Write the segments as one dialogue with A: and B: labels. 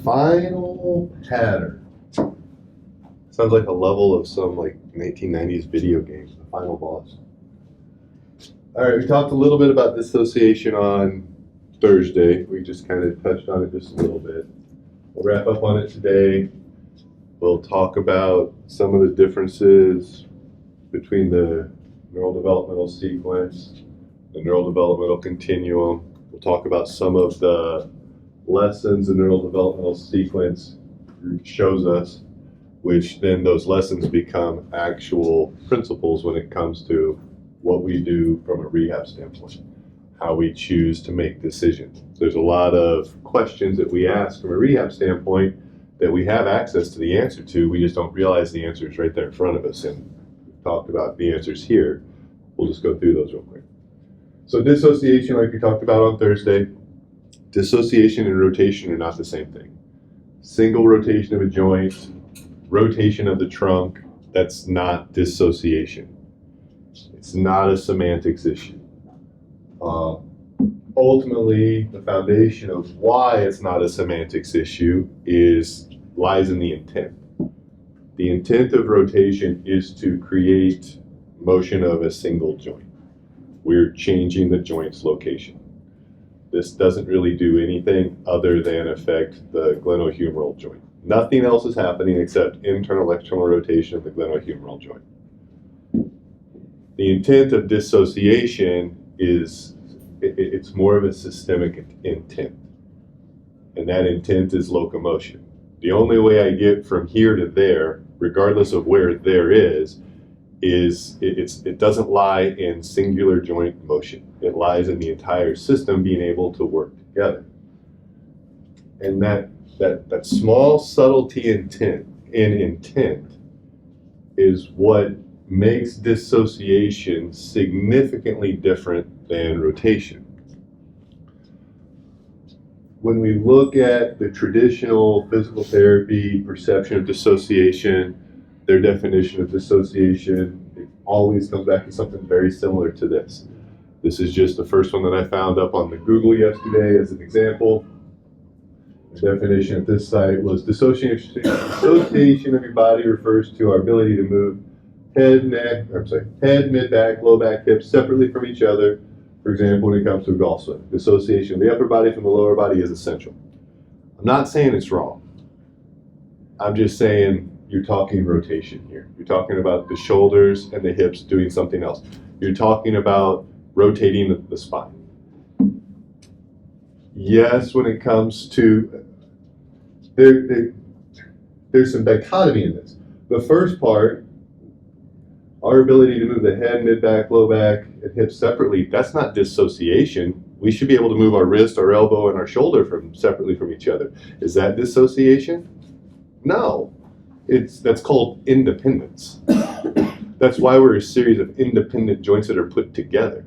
A: Final pattern. Sounds like a level of some like 1990s video game, the final boss. All right, we talked a little bit about dissociation on Thursday. We just kind of touched on it just a little bit. We'll wrap up on it today. We'll talk about some of the differences between the neurodevelopmental sequence, the neurodevelopmental continuum. We'll talk about some of the lessons the neurodevelopmental sequence shows us, which then those lessons become actual principles when it comes to what we do from a rehab standpoint, how we choose to make decisions. There's a lot of questions that we ask from a rehab standpoint that we have access to the answer to, we just don't realize the answer is right there in front of us, and we've talked about the answers here. We'll just go through those real quick. So dissociation, like we talked about on Thursday, dissociation and rotation are not the same thing. Single rotation of a joint, rotation of the trunk, that's not dissociation. It's not a semantics issue. Ultimately, the foundation of why it's not a semantics issue lies in the intent. The intent of rotation is to create motion of a single joint. We're changing the joint's location. This doesn't really do anything other than affect the glenohumeral joint. Nothing else is happening except internal external rotation of the glenohumeral joint. The intent of dissociation is it's more of a systemic intent, and that intent is locomotion. The only way I get from here to there, regardless of where there is it doesn't lie in singular joint motion. It lies in the entire system being able to work together. And that small subtlety in intent is what makes dissociation significantly different than rotation. When we look at the traditional physical therapy perception of dissociation, their definition of dissociation, it always comes back to something very similar to this. This is just the first one that I found up on the Google yesterday as an example. The definition at this site was dissociation of your body refers to our ability to move head, mid back, low back, hips separately from each other. For example, when it comes to a golf swing, dissociation of the upper body from the lower body is essential. I'm not saying it's wrong. I'm just saying you're talking rotation here. You're talking about the shoulders and the hips doing something else. You're talking about rotating the spine. Yes, when it comes to, there's some dichotomy in this. The first part, our ability to move the head, mid-back, low back, and hips separately, that's not dissociation. We should be able to move our wrist, our elbow, and our shoulder separately from each other. Is that dissociation? No. That's called independence. That's why we're a series of independent joints that are put together.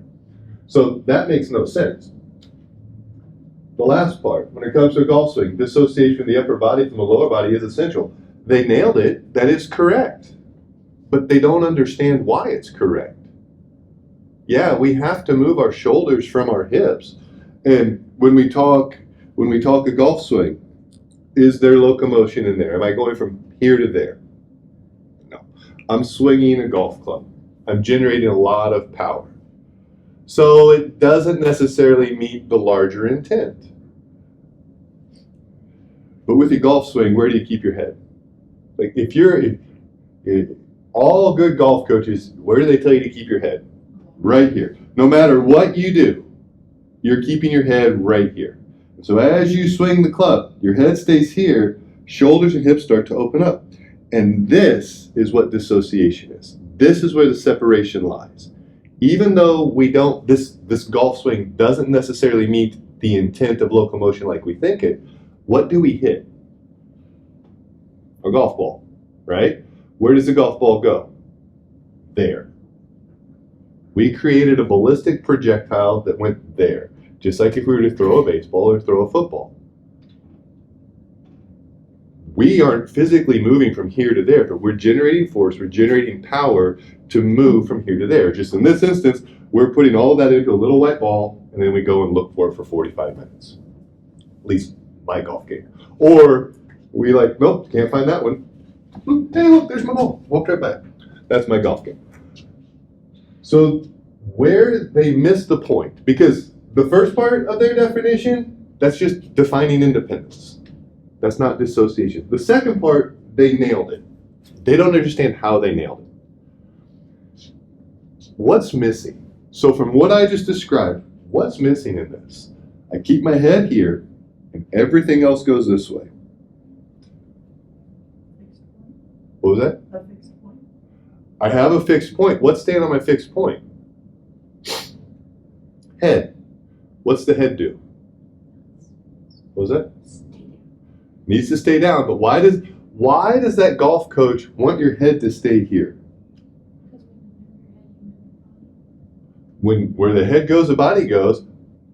A: So that makes no sense. The last part, when it comes to a golf swing, dissociation of the upper body from the lower body is essential. They nailed it. That is correct. But they don't understand why it's correct. Yeah, we have to move our shoulders from our hips. And when we talk a golf swing, is there locomotion in there? Am I going from here to there? No. I'm swinging a golf club. I'm generating a lot of power. So it doesn't necessarily meet the larger intent. But with your golf swing, where do you keep your head? Like if all good golf coaches, where do they tell you to keep your head? Right here. No matter what you do, you're keeping your head right here. So as you swing the club, your head stays here, shoulders and hips start to open up. And this is what dissociation is. This is where the separation lies. Even though this golf swing doesn't necessarily meet the intent of locomotion like we think it, what do we hit? A golf ball, right? Where does the golf ball go? There. We created a ballistic projectile that went there, just like if we were to throw a baseball or throw a football. We aren't physically moving from here to there, but we're generating force, we're generating power to move from here to there. Just in this instance, we're putting all of that into a little white ball, and then we go and look for it for 45 minutes. At least my golf game. Or we like, nope, can't find that one. Hey, look, there's my ball. Walk right back. That's my golf game. So where they miss the point, because the first part of their definition, that's just defining independence. That's not dissociation. The second part, they nailed it. They don't understand how they nailed it. What's missing? So from what I just described, what's missing in this? I keep my head here, and everything else goes this way. What was that?
B: A fixed point.
A: I have a fixed point. What's staying on my fixed point? Head. What's the head do? What was that? Needs to stay down, but why does that golf coach want your head to stay here? Where the head goes, the body goes.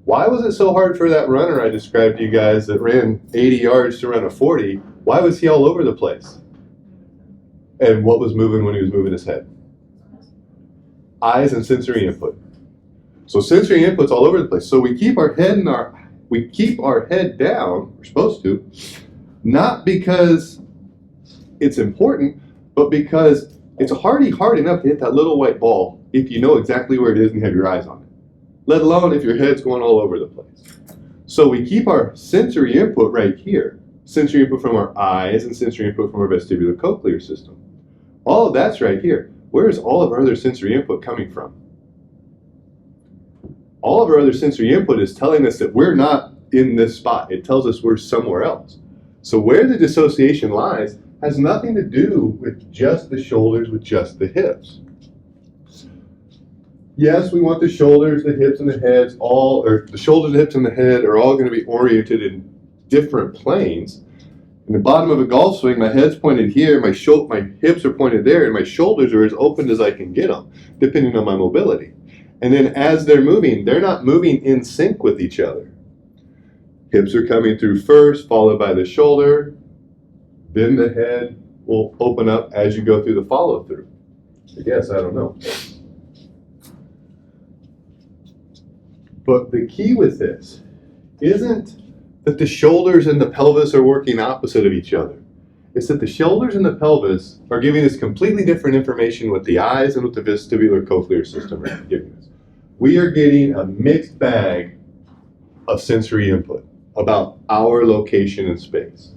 A: Why was it so hard for that runner I described to you guys that ran 80 yards to run a 40? Why was he all over the place? And what was moving when he was moving his head? Eyes and sensory input. So sensory input's all over the place. So we keep our head down, we're supposed to, not because it's important, but because it's hard enough to hit that little white ball if you know exactly where it is and have your eyes on it, let alone if your head's going all over the place. So we keep our sensory input right here, sensory input from our eyes and sensory input from our vestibular cochlear system. All of that's right here. Where is all of our other sensory input coming from? All of our other sensory input is telling us that we're not in this spot. It tells us we're somewhere else. So where the dissociation lies has nothing to do with just the shoulders, with just the hips. Yes, we want the shoulders, the hips, and the heads or the shoulders, the hips, and the head are all going to be oriented in different planes. In the bottom of a golf swing, my head's pointed here, my hips are pointed there, and my shoulders are as open as I can get them, depending on my mobility. And then as they're moving, they're not moving in sync with each other. Hips are coming through first, followed by the shoulder. Then the head will open up as you go through the follow-through. I guess, I don't know. But the key with this isn't that the shoulders and the pelvis are working opposite of each other. It's that the shoulders and the pelvis are giving us completely different information what the eyes and what the vestibular cochlear system are giving us. We are getting a mixed bag of sensory input about our location in space.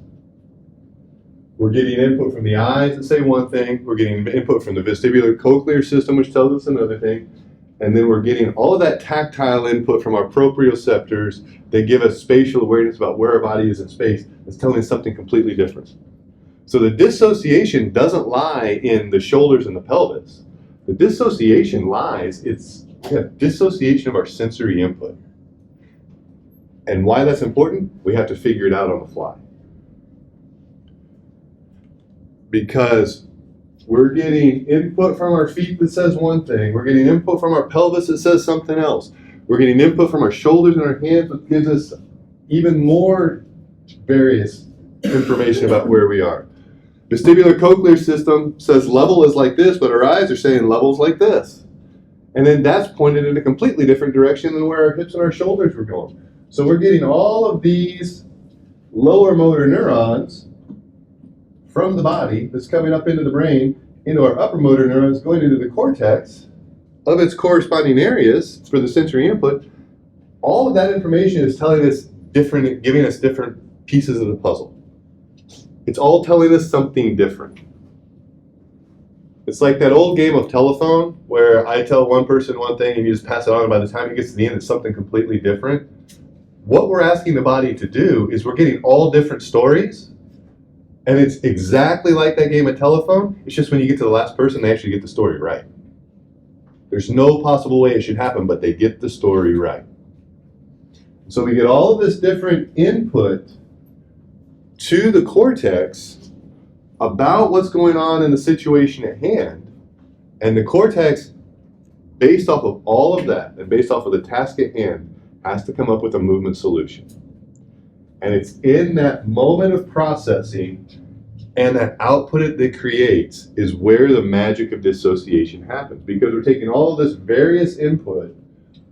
A: We're getting input from the eyes that say one thing, we're getting input from the vestibular cochlear system which tells us another thing, and then we're getting all of that tactile input from our proprioceptors that give us spatial awareness about where our body is in space. That's telling us something completely different. So the dissociation doesn't lie in the shoulders and the pelvis. The dissociation lies, it's dissociation of our sensory input. And why that's important, we have to figure it out on the fly. Because we're getting input from our feet that says one thing, we're getting input from our pelvis that says something else, we're getting input from our shoulders and our hands that gives us even more various information about where we are. Vestibular cochlear system says level is like this, but our eyes are saying level's like this. And then that's pointed in a completely different direction than where our hips and our shoulders were going. So we're getting all of these lower motor neurons from the body that's coming up into the brain, into our upper motor neurons, going into the cortex of its corresponding areas for the sensory input. All of that information is telling us different, giving us different pieces of the puzzle. It's all telling us something different. It's like that old game of telephone where I tell one person one thing and you just pass it on, and by the time it gets to the end, it's something completely different. What we're asking the body to do is we're getting all different stories, and it's exactly like that game of telephone. It's just when you get to the last person, they actually get the story right. There's no possible way it should happen, but they get the story right. So we get all of this different input to the cortex about what's going on in the situation at hand, and the cortex, based off of all of that, and based off of the task at hand, has to come up with a movement solution. And it's in that moment of processing and that output it creates is where the magic of dissociation happens, because we're taking all of this various input,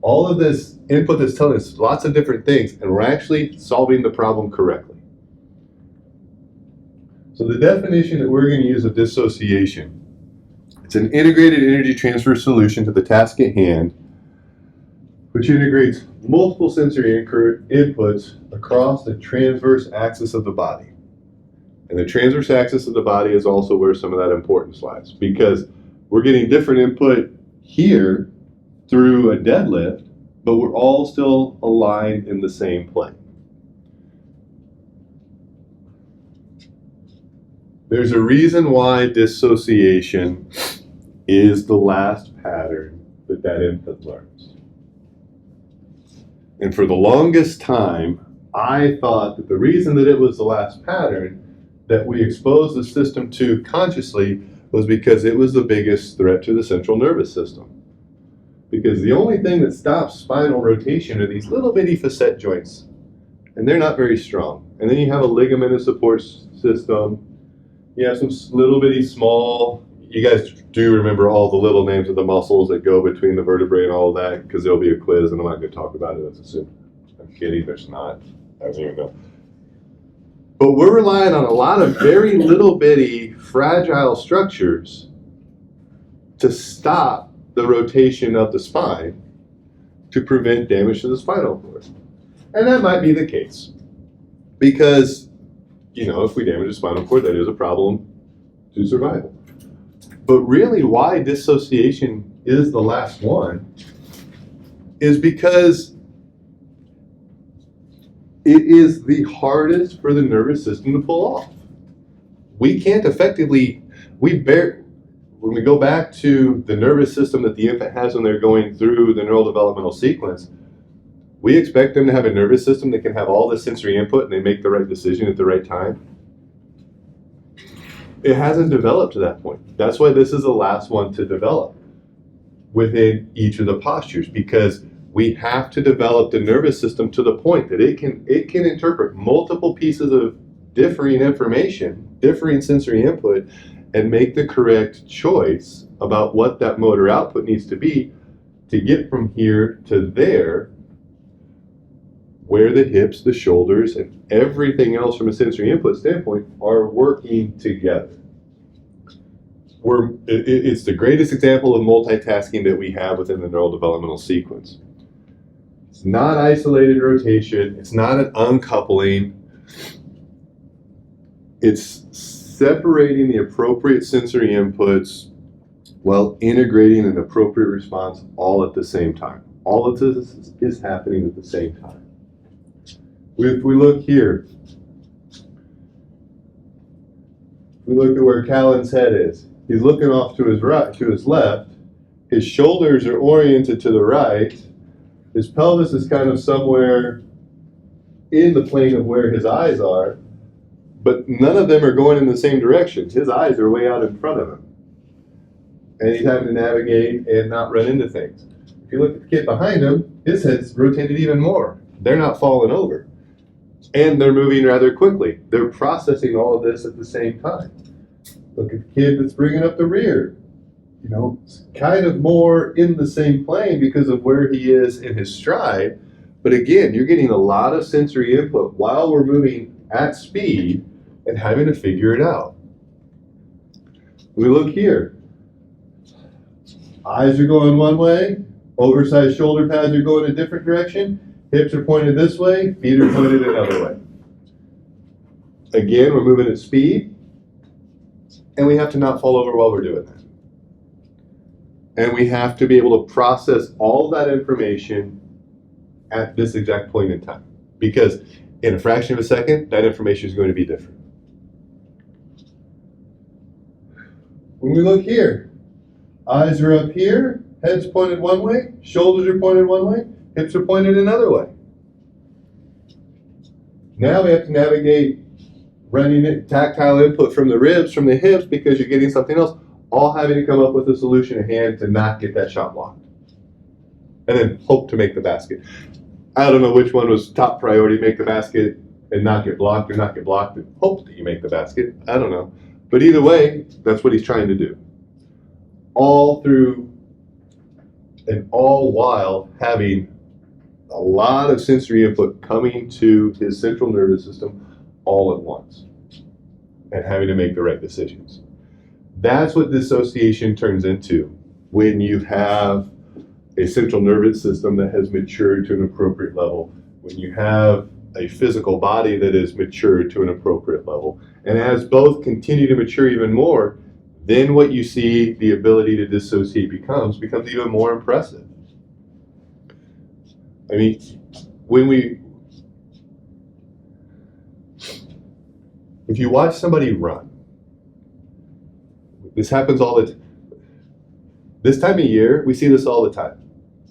A: all of this input that's telling us lots of different things, and we're actually solving the problem correctly. So the definition that we're going to use of dissociation, it's an integrated energy transfer solution to the task at hand, which integrates multiple sensory inputs across the transverse axis of the body. And the transverse axis of the body is also where some of that importance lies, because we're getting different input here through a deadlift, but we're all still aligned in the same plane. There's a reason why dissociation is the last pattern that infant learns. And for the longest time, I thought that the reason that it was the last pattern that we exposed the system to consciously was because it was the biggest threat to the central nervous system. Because the only thing that stops spinal rotation are these little bitty facet joints, and they're not very strong. And then you have a ligamentous support system. You have some little bitty small, you guys do remember all the little names of the muscles that go between the vertebrae and all of that, because there'll be a quiz and I'm not going to talk about it, let's assume. I'm kidding, there's not. I don't even know. But we're relying on a lot of very little bitty fragile structures to stop the rotation of the spine to prevent damage to the spinal cord. And that might be the case, because if we damage the spinal cord, that is a problem to survival. But really why dissociation is the last one is because it is the hardest for the nervous system to pull off. We can't effectively, when we go back to the nervous system that the infant has when they're going through the neurodevelopmental sequence, we expect them to have a nervous system that can have all the sensory input and they make the right decision at the right time. It hasn't developed to that point. That's why this is the last one to develop within each of the postures, because we have to develop the nervous system to the point that it can interpret multiple pieces of differing information, differing sensory input, and make the correct choice about what that motor output needs to be to get from here to there, where the hips, the shoulders, and everything else from a sensory input standpoint are working together. It's the greatest example of multitasking that we have within the neurodevelopmental sequence. It's not isolated rotation. It's not an uncoupling. It's separating the appropriate sensory inputs while integrating an appropriate response all at the same time. All of this is happening at the same time. If we look here, we look at where Callan's head is. He's looking off to his right, to his left. His shoulders are oriented to the right. His pelvis is kind of somewhere in the plane of where his eyes are, but none of them are going in the same direction. His eyes are way out in front of him. And he's having to navigate and not run into things. If you look at the kid behind him, his head's rotated even more. They're not falling over. And they're moving rather quickly. They're processing all of this at the same time. Look at the kid that's bringing up the rear. It's kind of more in the same plane because of where he is in his stride. But again, you're getting a lot of sensory input while we're moving at speed and having to figure it out. We look here. Eyes are going one way. Oversized shoulder pads are going a different direction. Hips are pointed this way. Feet are pointed another way. Again, we're moving at speed. And we have to not fall over while we're doing that. And we have to be able to process all that information at this exact point in time. Because in a fraction of a second, that information is going to be different. When we look here, eyes are up here, head's pointed one way, shoulders are pointed one way, hips are pointed another way. Now we have to navigate running it, tactile input from the ribs, from the hips, because you're getting something else, all having to come up with a solution at hand to not get that shot blocked. And then hope to make the basket. I don't know which one was top priority, make the basket and not get blocked, or not get blocked and hope that you make the basket. I don't know. But either way, that's what he's trying to do. All through and all while having a lot of sensory input coming to his central nervous system all at once. and having to make the right decisions. That's what dissociation turns into when you have a central nervous system that has matured to an appropriate level, when you have a physical body that is matured to an appropriate level. And as both continue to mature even more, then what you see the ability to dissociate becomes even more impressive. I mean, if you watch somebody run, this happens all the time. This time of year, we see this all the time.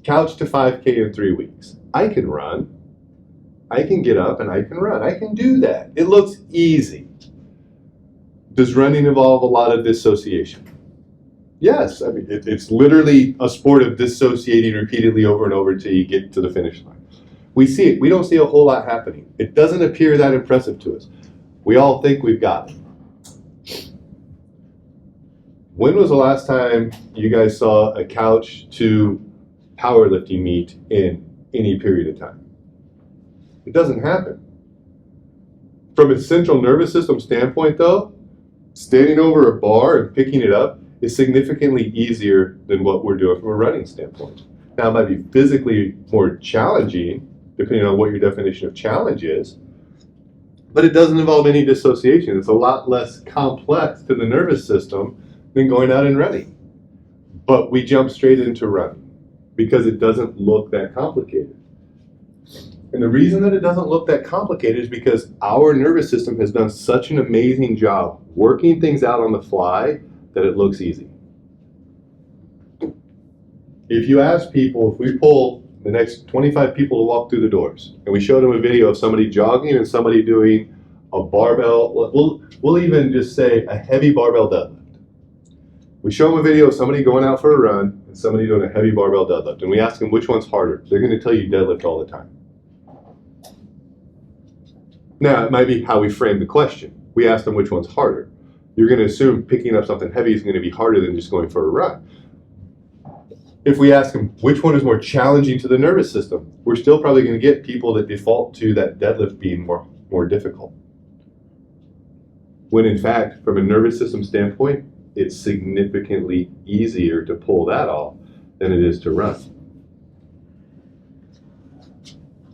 A: Couch to 5K in 3 weeks. I can run. I can get up and I can run. I can do that. It looks easy. Does running involve a lot of dissociation? Yes. I mean, it's literally a sport of dissociating repeatedly over and over until you get to the finish line. We see it. We don't see a whole lot happening. It doesn't appear that impressive to us. We all think we've got it. When was the last time you guys saw a couch to powerlifting meet in any period of time? It doesn't happen. From a central nervous system standpoint, though, standing over a bar and picking it up is significantly easier than what we're doing from a running standpoint. Now, it might be physically more challenging, depending on what your definition of challenge is, but it doesn't involve any dissociation. It's a lot less complex to the nervous system than going out and running. But we jump straight into running because it doesn't look that complicated. And the reason that it doesn't look that complicated is because our nervous system has done such an amazing job working things out on the fly that it looks easy. If you ask people, if we pull the next 25 people to walk through the doors and we show them a video of somebody jogging and somebody doing a barbell, we'll even just say a heavy barbell deadlift. We show them a video of somebody going out for a run and somebody doing a heavy barbell deadlift, and we ask them which one's harder. They're going to tell you deadlift all the time. Now, it might be how we frame the question. We ask them which one's harder. You're going to assume picking up something heavy is going to be harder than just going for a run. If we ask them which one is more challenging to the nervous system, we're still probably going to get people that default to that deadlift being more difficult. When in fact, from a nervous system standpoint, it's significantly easier to pull that off than it is to run.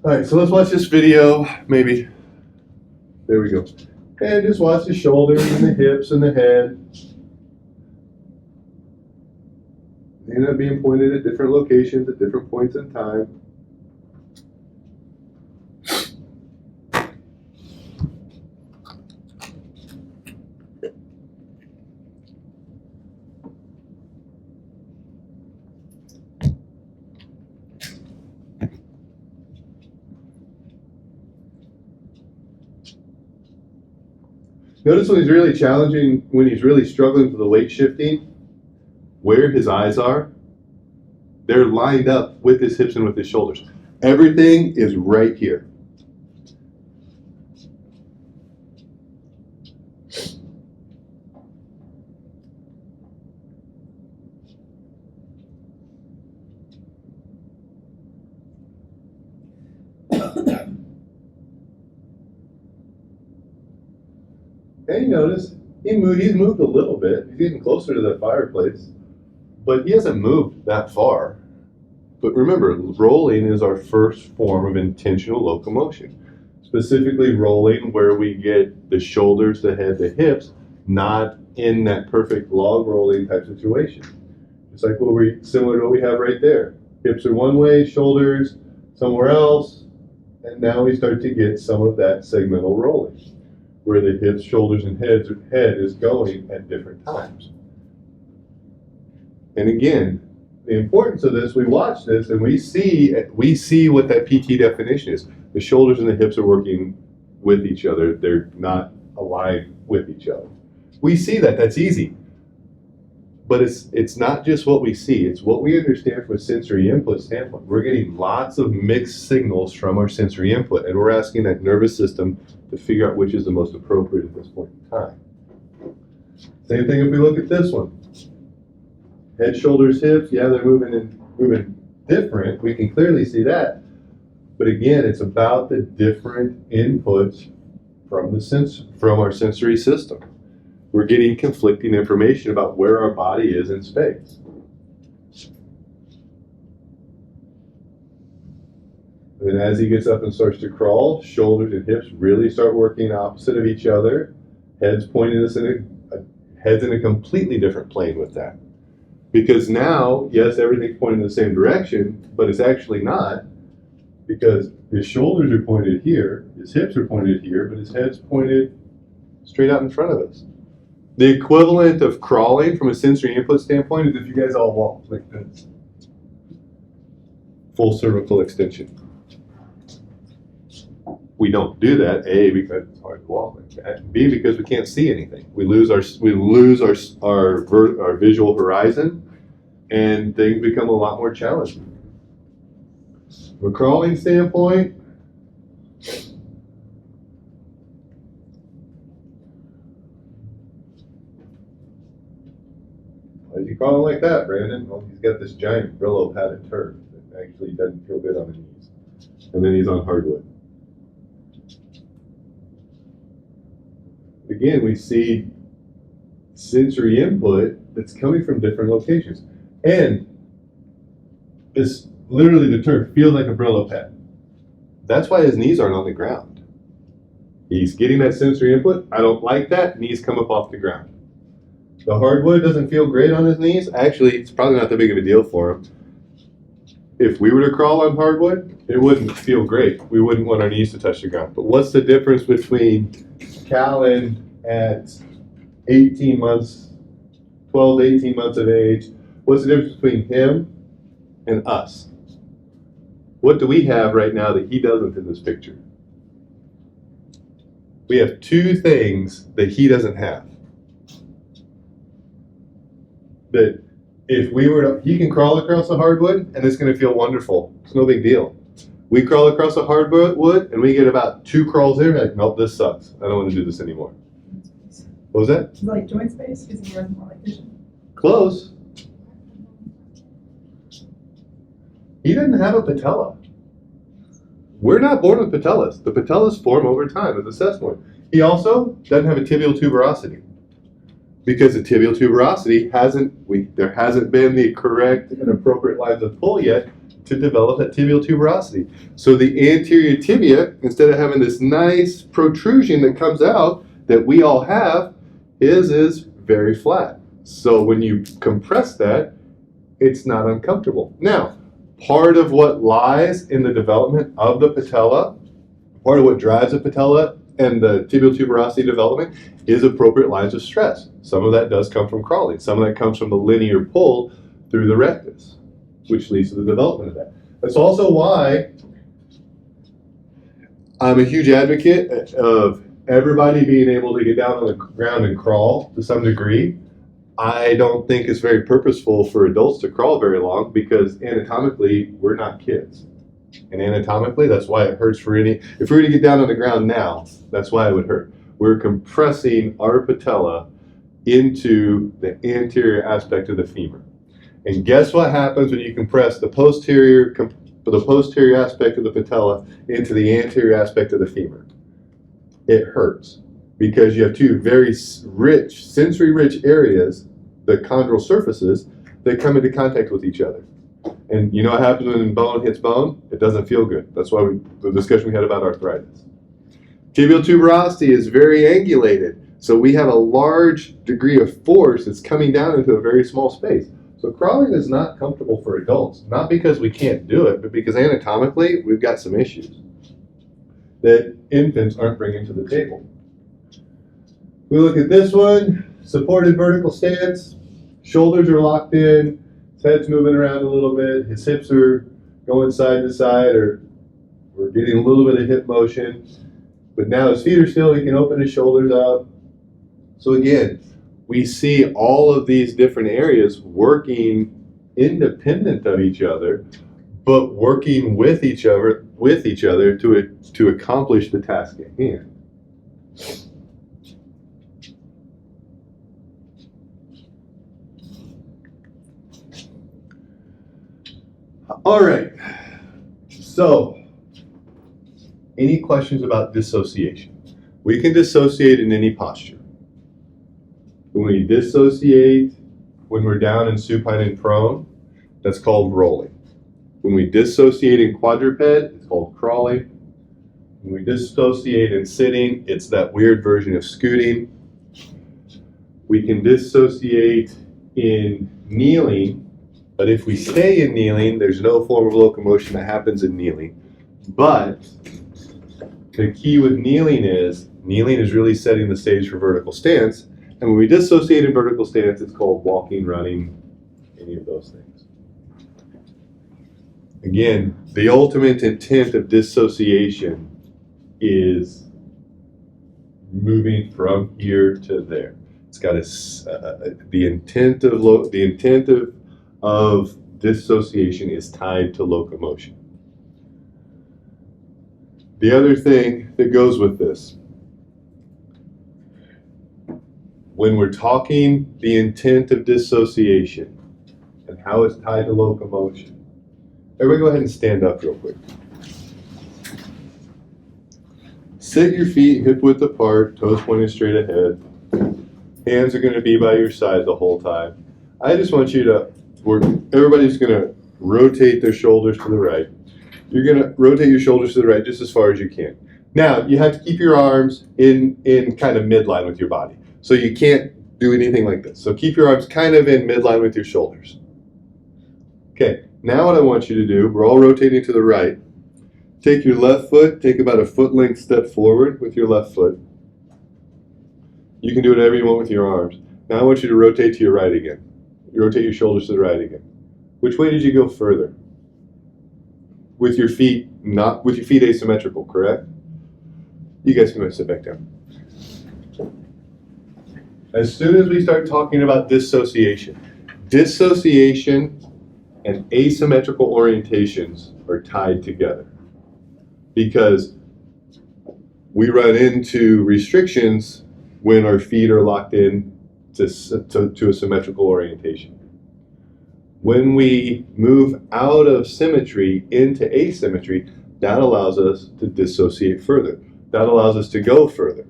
A: All right, so let's watch this video, maybe. There we go. And just watch the shoulders and the hips and the head. They end up being pointed at different locations at different points in time. Notice when he's really challenging, when he's really struggling for the weight shifting, where his eyes are, they're lined up with his hips and with his shoulders. Everything is right here. And you notice he's moved a little bit. He's getting closer to the fireplace, but he hasn't moved that far. But remember, rolling is our first form of intentional locomotion. Specifically rolling where we get the shoulders, the head, the hips, not in that perfect log rolling type situation. It's like similar to what we have right there. Hips are one way, shoulders somewhere else, and now we start to get some of that segmental rolling, where the hips, shoulders, and head is going at different times. And again, the importance of this, we watch this and we see what that PT definition is. The shoulders and the hips are working with each other. They're not aligned with each other. We see that, that's easy. But it's not just what we see, it's what we understand from a sensory input standpoint. We're getting lots of mixed signals from our sensory input, and we're asking that nervous system to figure out which is the most appropriate at this point in time. Same thing if we look at this one. Head, shoulders, hips, yeah, they're moving different. We can clearly see that. But again, it's about the different inputs from our sensory system. We're getting conflicting information about where our body is in space. And as he gets up and starts to crawl, shoulders and hips really start working opposite of each other. Head's pointing us head's in a completely different plane with that. Because now, yes, everything's pointing in the same direction, but it's actually not, because his shoulders are pointed here, his hips are pointed here, but his head's pointed straight out in front of us. The equivalent of crawling from a sensory input standpoint is if you guys all walk like this. Full cervical extension. We don't do that, A, because it's hard to walk like that, B, because we can't see anything. We lose our visual horizon, and things become a lot more challenging. From a crawling standpoint, why is he crawling like that, Brandon? Well, he's got this giant Brillo padded turf that actually doesn't feel good on the knees. And then he's on hardwood. Again, we see sensory input that's coming from different locations. And it's literally the turf feels like a Brillo pad. That's why his knees aren't on the ground. He's getting that sensory input. I don't like that. Knees come up off the ground. The hardwood doesn't feel great on his knees. Actually, it's probably not that big of a deal for him. If we were to crawl on hardwood, it wouldn't feel great. We wouldn't want our knees to touch the ground. But what's the difference between Callan at 18 months, 12 to 18 months of age? What's the difference between him and us? What do we have right now that he doesn't in this picture? We have two things that he doesn't have. That if we were to, he can crawl across a hardwood and it's going to feel wonderful. It's no big deal. We crawl across a hardwood and we get about 2 crawls in, like, nope, this sucks. I don't want to do this anymore. What was that?
B: Is it like joint space? Because he has more like vision.
A: Close. He doesn't have a patella. We're not born with patellas. The patellas form over time as a sesamoid. He also doesn't have a tibial tuberosity. Because the tibial tuberosity there hasn't been the correct and appropriate lines of pull yet to develop that tibial tuberosity. So the anterior tibia, instead of having this nice protrusion that comes out that we all have, is very flat. So when you compress that, it's not uncomfortable. Now, part of what lies in the development of the patella, part of what drives the patella and the tibial tuberosity development is appropriate lines of stress. Some of that does come from crawling. Some of that comes from the linear pull through the rectus, which leads to the development of that. That's also why I'm a huge advocate of everybody being able to get down on the ground and crawl to some degree. I don't think it's very purposeful for adults to crawl very long because anatomically, we're not kids. And anatomically, that's why it hurts for any, if we were to get down on the ground now, that's why it would hurt. We're compressing our patella into the anterior aspect of the femur. And guess what happens when you compress the posterior aspect of the patella into the anterior aspect of the femur? It hurts because you have two very rich, sensory-rich areas, the chondral surfaces, that come into contact with each other. And you know what happens when bone hits bone? It doesn't feel good. That's why the discussion we had about arthritis. Tibial tuberosity is very angulated, so we have a large degree of force that's coming down into a very small space. So crawling is not comfortable for adults, not because we can't do it, but because anatomically we've got some issues that infants aren't bringing to the table. We look at this one, supported vertical stance, shoulders are locked in, his head's moving around a little bit, his hips are going side to side, or we're getting a little bit of hip motion. But now his feet are still, he can open his shoulders up. So again, we see all of these different areas working independent of each other, but working with each other to accomplish the task at hand. All right, so any questions about dissociation? We can dissociate in any posture. When we dissociate, when we're down in supine and prone, that's called rolling. When we dissociate in quadruped, it's called crawling. When we dissociate in sitting, it's that weird version of scooting. We can dissociate in kneeling, but if we stay in kneeling, there's no form of locomotion that happens in kneeling. But the key with kneeling is really setting the stage for vertical stance. And when we dissociate in vertical stance, it's called walking, running, any of those things. Again, the ultimate intent of dissociation is moving from here to there. It's got the intent of dissociation is tied to locomotion. The other thing that goes with this, when we're talking the intent of dissociation and how it's tied to locomotion, everybody go ahead and stand up real quick. Sit your feet hip width apart, toes pointed straight ahead. Hands are going to be by your side the whole time. I just want you to work, everybody's going to rotate their shoulders to the right. You're going to rotate your shoulders to the right just as far as you can. Now, you have to keep your arms in kind of midline with your body. So you can't do anything like this. So keep your arms kind of in midline with your shoulders. Okay, now what I want you to do, we're all rotating to the right. Take your left foot, take about a foot length step forward with your left foot. You can do whatever you want with your arms. Now I want you to rotate to your right again. You rotate your shoulders to the right again. Which way did you go further? With your feet, not with your feet asymmetrical, correct? You guys can go sit back down. As soon as we start talking about dissociation and asymmetrical orientations are tied together because we run into restrictions when our feet are locked in to a symmetrical orientation. When we move out of symmetry into asymmetry, that allows us to dissociate further. That allows us to go further.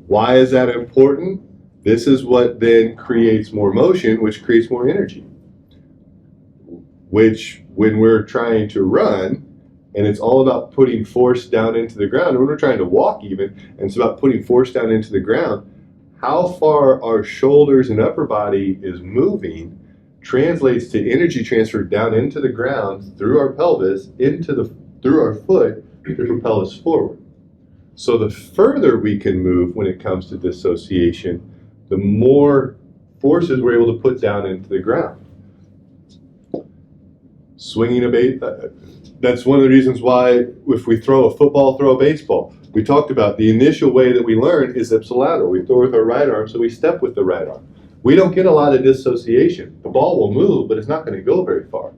A: Why is that important? This is what then creates more motion, which creates more energy. Which, when we're trying to run, and it's all about putting force down into the ground, when we're trying to walk even, and it's about putting force down into the ground, how far our shoulders and upper body is moving translates to energy transfer down into the ground through our pelvis, through our foot to propel us forward. So the further we can move when it comes to dissociation, the more forces we're able to put down into the ground. Swinging a bait, that's one of the reasons why if we throw a football, throw a baseball. We talked about the initial way that we learn is ipsilateral. We throw with our right arm, so we step with the right arm. We don't get a lot of dissociation. The ball will move, but it's not going to go very far.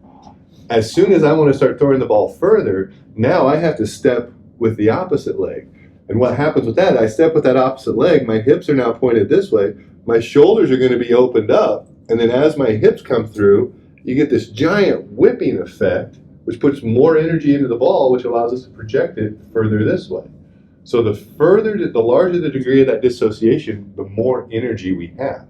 A: As soon as I want to start throwing the ball further, now I have to step with the opposite leg. And what happens with that, I step with that opposite leg, my hips are now pointed this way, my shoulders are going to be opened up, and then as my hips come through, you get this giant whipping effect, which puts more energy into the ball, which allows us to project it further this way. So the larger the degree of that dissociation, the more energy we have,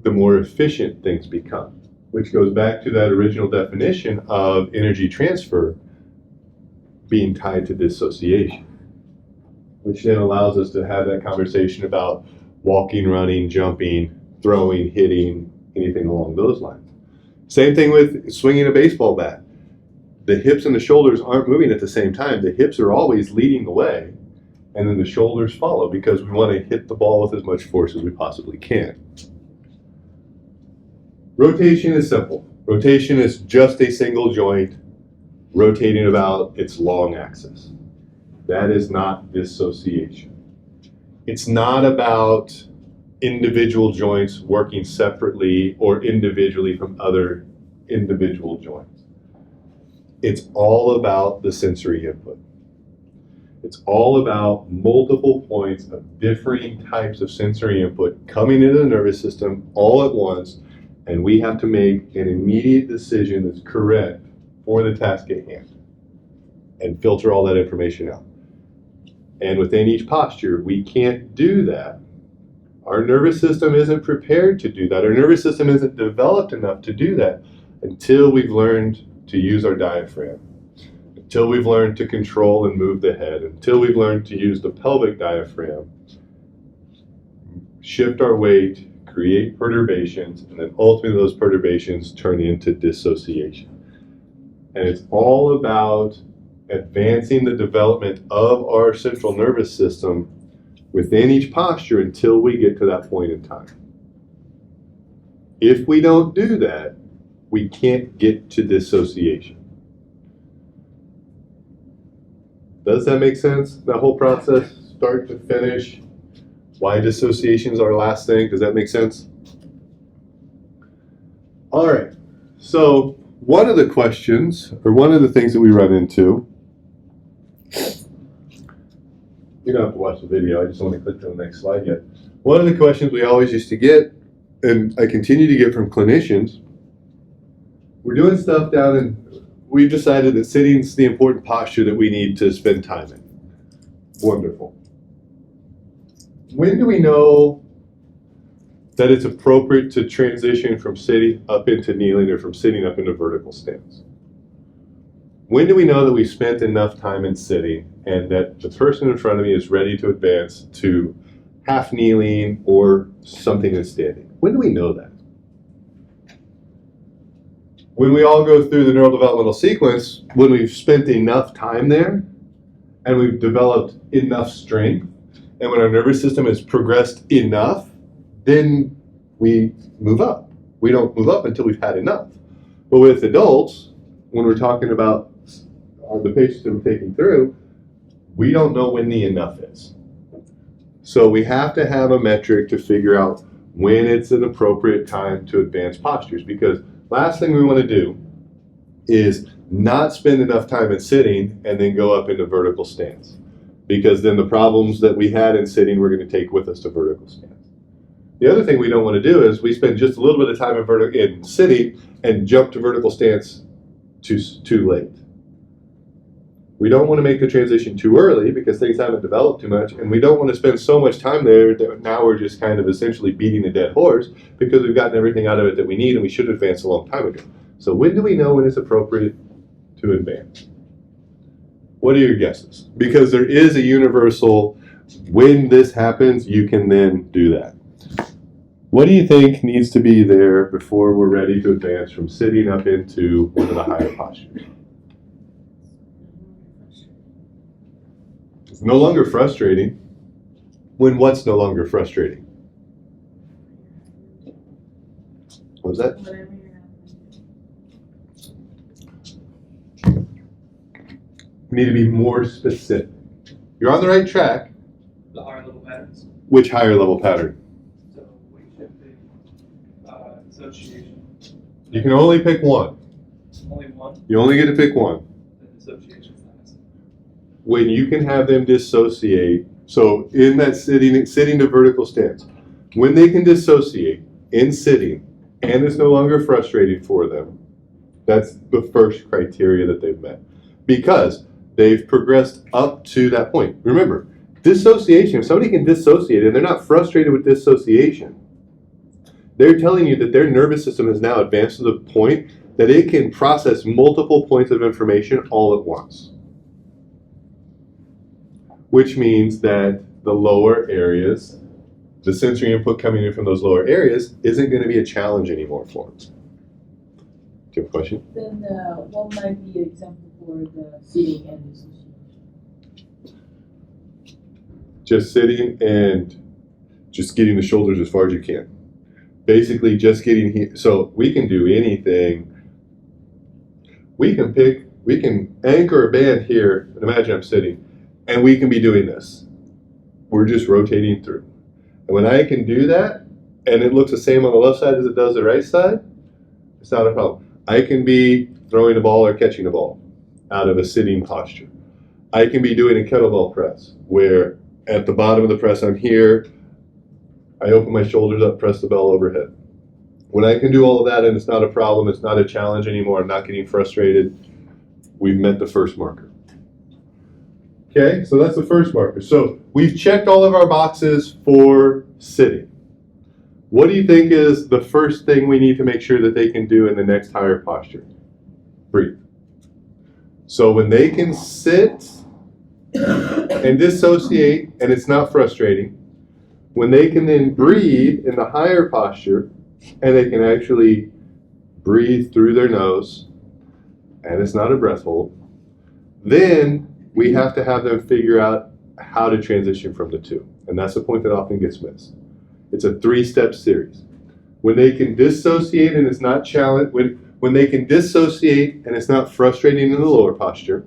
A: the more efficient things become, which goes back to that original definition of energy transfer being tied to dissociation, which then allows us to have that conversation about walking, running, jumping, throwing, hitting, anything along those lines. Same thing with swinging a baseball bat. The hips and the shoulders aren't moving at the same time. The hips are always leading the way, and then the shoulders follow because we want to hit the ball with as much force as we possibly can. Rotation is simple. Rotation is just a single joint rotating about its long axis. That is not dissociation. It's not about individual joints working separately or individually from other individual joints. It's all about the sensory input. It's all about multiple points of differing types of sensory input coming into the nervous system all at once, and we have to make an immediate decision that's correct for the task at hand and filter all that information out. And within each posture, we can't do that Our nervous system isn't prepared to do that. Our nervous system isn't developed enough to do that until we've learned to use our diaphragm, until we've learned to control and move the head, until we've learned to use the pelvic diaphragm, shift our weight, create perturbations, and then ultimately those perturbations turn into dissociation. And it's all about advancing the development of our central nervous system within each posture until we get to that point in time. If we don't do that, we can't get to dissociation. Does that make sense? That whole process, start to finish, why dissociation is our last thing, does that make sense? All right, so one of the questions, or one of the things that we run into, you don't have to watch the video, I just want to click to the next slide yet. One of the questions we always used to get, and I continue to get from clinicians, we're doing stuff down and we've decided that sitting is the important posture that we need to spend time in. Wonderful. When do we know that it's appropriate to transition from sitting up into kneeling or from sitting up into vertical stance? When do we know that we've spent enough time in sitting and that the person in front of me is ready to advance to half kneeling or something in standing? When do we know that? When we all go through the neurodevelopmental sequence, when we've spent enough time there and we've developed enough strength, and when our nervous system has progressed enough, then we move up. We don't move up until we've had enough. But with adults, when we're talking about the patients that we're taking through, we don't know when the enough is. So we have to have a metric to figure out when it's an appropriate time to advance postures, because last thing we want to do is not spend enough time in sitting and then go up into vertical stance, because then the problems that we had in sitting we're going to take with us to vertical stance. The other thing we don't want to do is we spend just a little bit of time in sitting and jump to vertical stance too late. We don't want to make the transition too early because things haven't developed too much, and we don't want to spend so much time there that now we're just kind of essentially beating a dead horse because we've gotten everything out of it that we need and we should advance a long time ago. So when do we know when it's appropriate to advance? What are your guesses? Because there is a universal, when this happens, you can then do that. What do you think needs to be there before we're ready to advance from sitting up into one of the higher postures? It's no longer frustrating. When what's no longer frustrating? What was that?
B: Whatever you're
C: We need to be more specific.
A: You're on the right track.
C: The higher level patterns.
A: Which higher level pattern?
C: So weight shifting, dissociation.
A: You can only pick one.
C: Only one,
A: You only get to pick one.
C: then dissociation last.
A: When you can have them dissociate, so in that sitting to vertical stance, when they can dissociate in sitting and it's no longer frustrating for them, that's the first criteria that they've met. Because they've progressed up to that point. Remember, dissociation, if somebody can dissociate and they're not frustrated with dissociation, they're telling you that their nervous system has now advanced to the point that it can process multiple points of information all at once. Which means that the lower areas, the sensory input coming in from those lower areas isn't going to be a challenge anymore for them. Do you have a question?
D: Then what might be an example for the sitting and dissociation?
A: Just sitting and just getting the shoulders as far as you can. Basically just getting here. So we can do anything. We can anchor a band here, and imagine I'm sitting, and we can be doing this. We're just rotating through. And when I can do that, and it looks the same on the left side as it does the right side, it's not a problem. I can be throwing a ball or catching a ball out of a sitting posture. I can be doing a kettlebell press, where at the bottom of the press I'm here, I open my shoulders up, press the bell overhead. When I can do all of that and it's not a problem, it's not a challenge anymore, I'm not getting frustrated, we've met the first marker. Okay, so that's the first marker. So we've checked all of our boxes for sitting. What do you think is the first thing we need to make sure that they can do in the next higher posture? Breathe. So when they can sit and dissociate and it's not frustrating, when they can then breathe in the higher posture and they can actually breathe through their nose and it's not a breath hold, then we have to have them figure out how to transition from the two. And that's the point that often gets missed. It's a 3-step series. When they can dissociate and it's not challenge, when they can dissociate and it's not frustrating in the lower posture,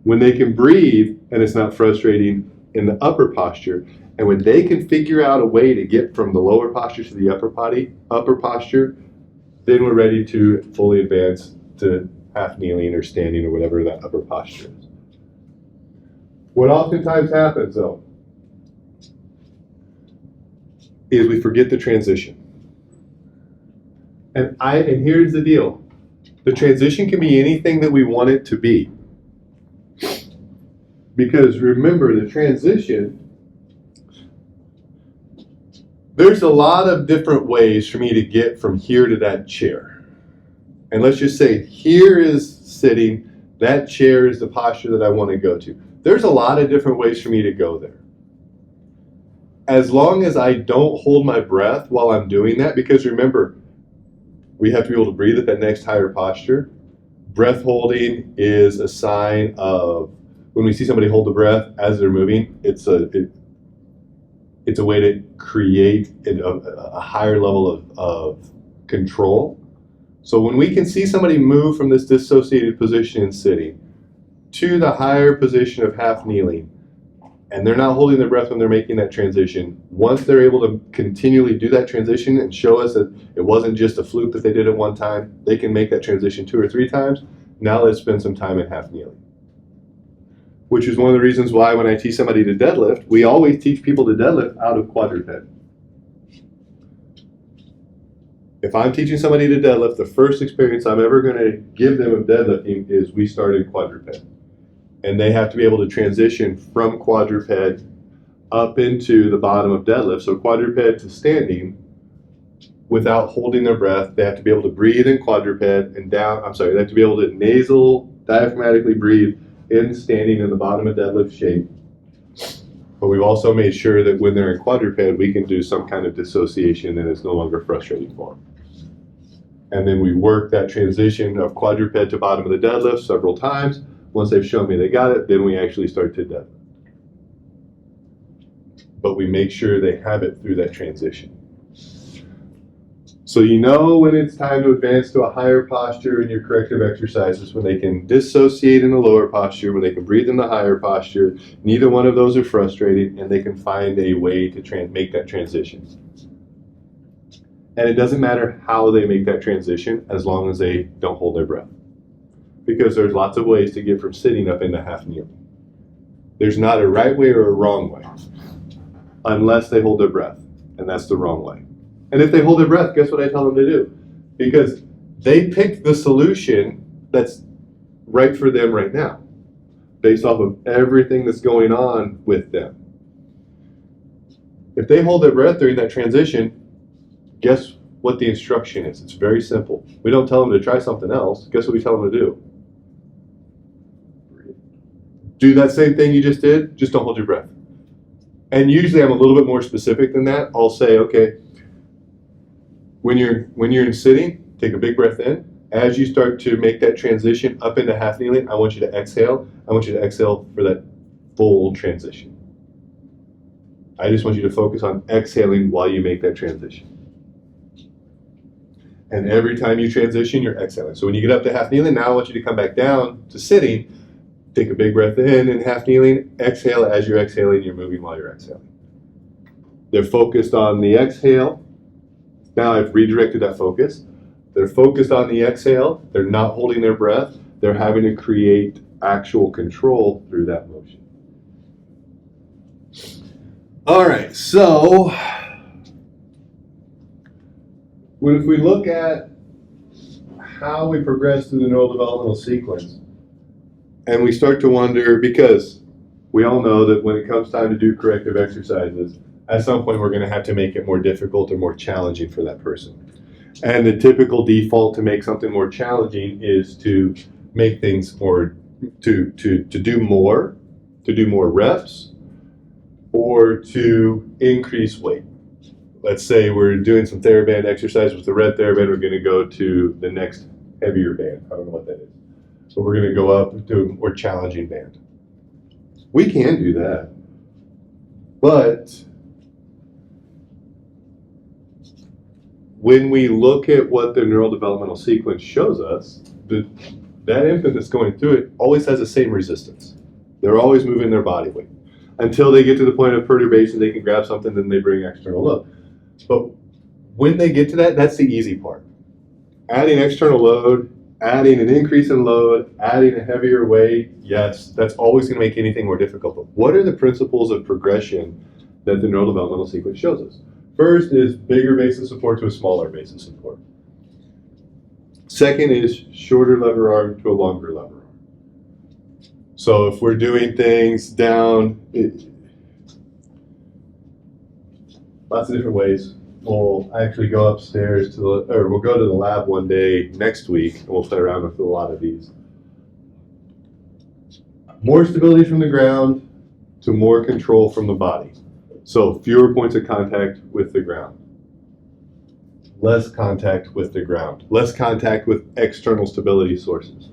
A: when they can breathe and it's not frustrating in the upper posture, and when they can figure out a way to get from the lower posture to the upper posture, then we're ready to fully advance to half kneeling or standing or whatever that upper posture is. What oftentimes happens though is we forget the transition. And here's the deal. The transition can be anything that we want it to be. Because remember, the transition, there's a lot of different ways for me to get from here to that chair. And let's just say here is sitting, that chair is the posture that I want to go to. There's a lot of different ways for me to go there. As long as I don't hold my breath while I'm doing that, because remember, we have to be able to breathe at that next higher posture. Breath holding is a sign of, when we see somebody hold the breath as they're moving, it's a way to create a higher level of control. So when we can see somebody move from this dissociated position in sitting to the higher position of half kneeling, and they're not holding their breath when they're making that transition, once they're able to continually do that transition and show us that it wasn't just a fluke that they did at one time, they can make that transition 2 or 3 times. Now let's spend some time in half kneeling. Which is one of the reasons why when I teach somebody to deadlift, we always teach people to deadlift out of quadruped. If I'm teaching somebody to deadlift, the first experience I'm ever going to give them of deadlifting is we start in quadruped. And they have to be able to transition from quadruped up into the bottom of deadlift. So quadruped to standing without holding their breath. They have to be able to breathe in quadruped and down. They have to be able to diaphragmatically breathe in standing in the bottom of deadlift shape. But we've also made sure that when they're in quadruped, we can do some kind of dissociation and it's no longer frustrating for them. And then we work that transition of quadruped to bottom of the deadlift several times. Once they've shown me they got it, then we actually start to deadlift. But we make sure they have it through that transition. So you know when it's time to advance to a higher posture in your corrective exercises, when they can dissociate in the lower posture, when they can breathe in the higher posture. Neither one of those are frustrating, and they can find a way to make that transition. And it doesn't matter how they make that transition as long as they don't hold their breath. Because there's lots of ways to get from sitting up into half kneeling. There's not a right way or a wrong way, unless they hold their breath, and that's the wrong way. And if they hold their breath, guess what I tell them to do? Because they picked the solution that's right for them right now, based off of everything that's going on with them. If they hold their breath during that transition, guess what the instruction is? It's very simple. We don't tell them to try something else. Guess what we tell them to do? Do that same thing you just did, just don't hold your breath. And usually I'm a little bit more specific than that. I'll say, okay, when you're in sitting, take a big breath in. As you start to make that transition up into half kneeling, I want you to exhale. I want you to exhale for that full transition. I just want you to focus on exhaling while you make that transition. And every time you transition, you're exhaling. So when you get up to half kneeling, now I want you to come back down to sitting. Take a big breath in and half kneeling. Exhale as you're exhaling. You're moving while you're exhaling. They're focused on the exhale. Now I've redirected that focus. They're focused on the exhale. They're not holding their breath. They're having to create actual control through that motion. All right, so if we look at how we progress through the neurodevelopmental sequence, and we start to wonder, because we all know that when it comes time to do corrective exercises, at some point we're going to have to make it more difficult or more challenging for that person. And the typical default to make something more challenging is to make things more, to do more reps, or to increase weight. Let's say we're doing some TheraBand exercise with the red TheraBand, we're going to go to the next heavier band. I don't know what that is. So we're going to go up to a more challenging band. We can do that, but when we look at what the neurodevelopmental sequence shows us, that infant that's going through it always has the same resistance. They're always moving their body weight. Until they get to the point of perturbation, they can grab something, then they bring external load. But when they get to that, that's the easy part. Adding external load, adding an increase in load, adding a heavier weight, yes, that's always going to make anything more difficult. But what are the principles of progression that the neurodevelopmental sequence shows us? First is bigger base of support to a smaller base of support. Second is shorter lever arm to a longer lever arm. So if we're doing things down, lots of different ways. We'll actually go upstairs we'll go to the lab one day next week, and we'll play around with a lot of these. More stability from the ground to more control from the body. So fewer points of contact with the ground. Less contact with the ground. Less contact with external stability sources.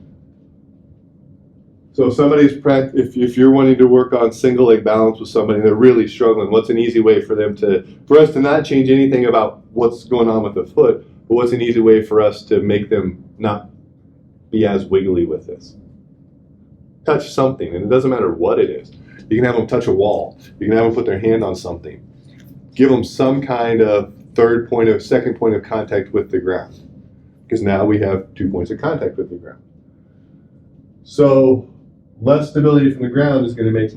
A: So if somebody's if you're wanting to work on single leg balance with somebody and they're really struggling, what's an easy way for us to not change anything about what's going on with the foot, but what's an easy way for us to make them not be as wiggly with this? Touch something, and it doesn't matter what it is. You can have them touch a wall. You can have them put their hand on something. Give them some kind of second point of contact with the ground. Because now we have 2 points of contact with the ground. So less stability from the ground is going to make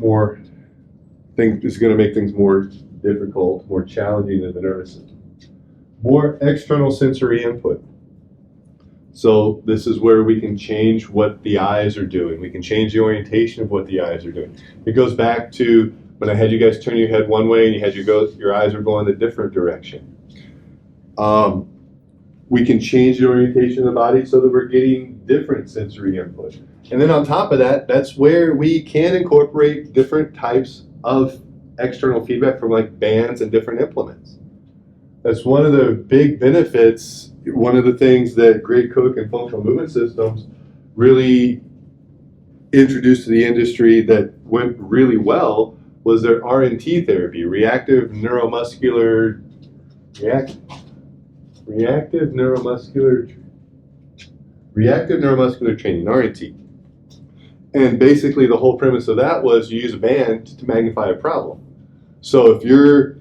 A: things more difficult, more challenging in the nervous system. More external sensory input. So this is where we can change what the eyes are doing. We can change the orientation of what the eyes are doing. It goes back to when I had you guys turn your head one way and your eyes are going a different direction. We can change the orientation of the body so that we're getting different sensory input. And then on top of that, that's where we can incorporate different types of external feedback from like bands and different implements. That's one of the big benefits. One of the things that Greg Cook and Functional Movement Systems really introduced to the industry that went really well was their RNT therapy, reactive neuromuscular training, RNT. And basically the whole premise of that was you use a band to magnify a problem. So if you're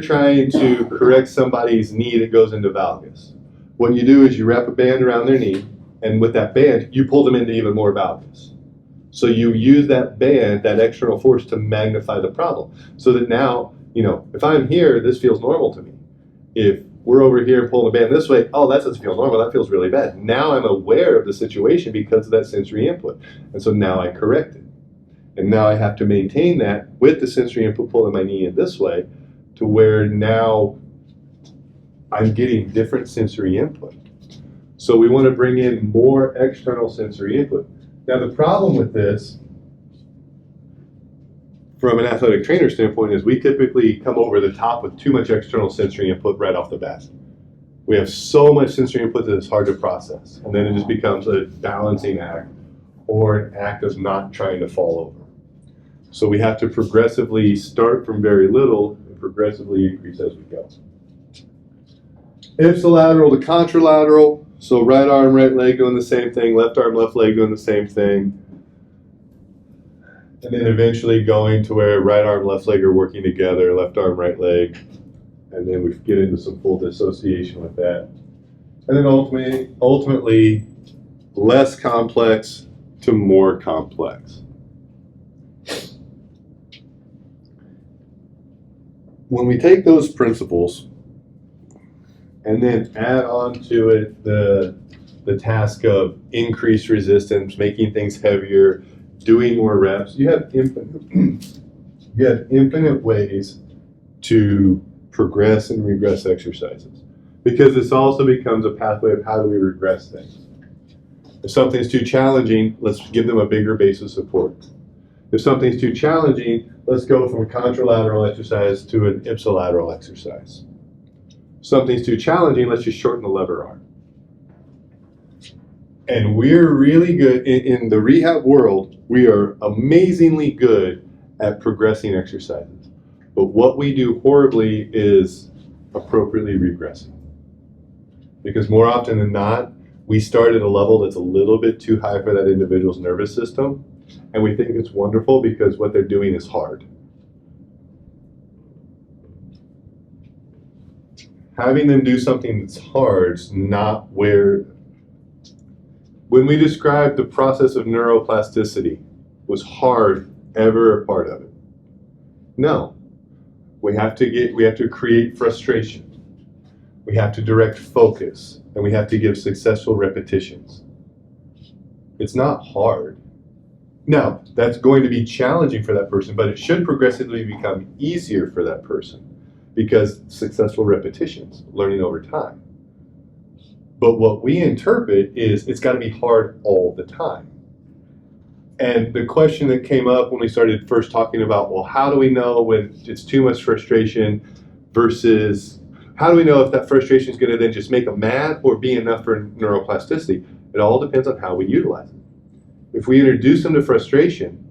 A: trying to correct somebody's knee that goes into valgus, what you do is you wrap a band around their knee, and with that band, you pull them into even more valgus. So you use that band, that external force, to magnify the problem. So that now, if I'm here, this feels normal to me. If we're over here pulling the band this way, oh, that doesn't feel normal, that feels really bad. Now I'm aware of the situation because of that sensory input. And so now I correct it. And now I have to maintain that with the sensory input pulling my knee in this way to where now I'm getting different sensory input. So we want to bring in more external sensory input. Now the problem with this, from an athletic trainer standpoint, is we typically come over the top with too much external sensory input right off the bat. We have so much sensory input that it's hard to process. And then it just becomes a balancing act or an act of not trying to fall over. So we have to progressively start from very little and progressively increase as we go. Ipsilateral to contralateral. So right arm, right leg doing the same thing, left arm, left leg doing the same thing. And then eventually going to where right arm, left leg are working together, left arm, right leg. And then we get into some full dissociation with that. And then ultimately less complex to more complex. When we take those principles and then add on to it the task of increased resistance, making things heavier, doing more reps, you have infinite ways to progress and regress exercises. Because this also becomes a pathway of how do we regress things. If something's too challenging, let's give them a bigger base of support. If something's too challenging, let's go from a contralateral exercise to an ipsilateral exercise. If something's too challenging, let's just shorten the lever arm. And we're really good, in the rehab world, we are amazingly good at progressing exercises. But what we do horribly is appropriately regressing. Because more often than not, we start at a level that's a little bit too high for that individual's nervous system, and we think it's wonderful because what they're doing is hard. Having them do something that's hard is not where... When we describe the process of neuroplasticity, was hard ever a part of it? No. We have to create frustration. We have to direct focus, and we have to give successful repetitions. It's not hard. Now, that's going to be challenging for that person, but it should progressively become easier for that person because successful repetitions, learning over time. But what we interpret is it's got to be hard all the time. And the question that came up when we started first talking about, well, how do we know when it's too much frustration versus how do we know if that frustration is going to then just make them mad or be enough for neuroplasticity? It all depends on how we utilize it. If we introduce them to frustration,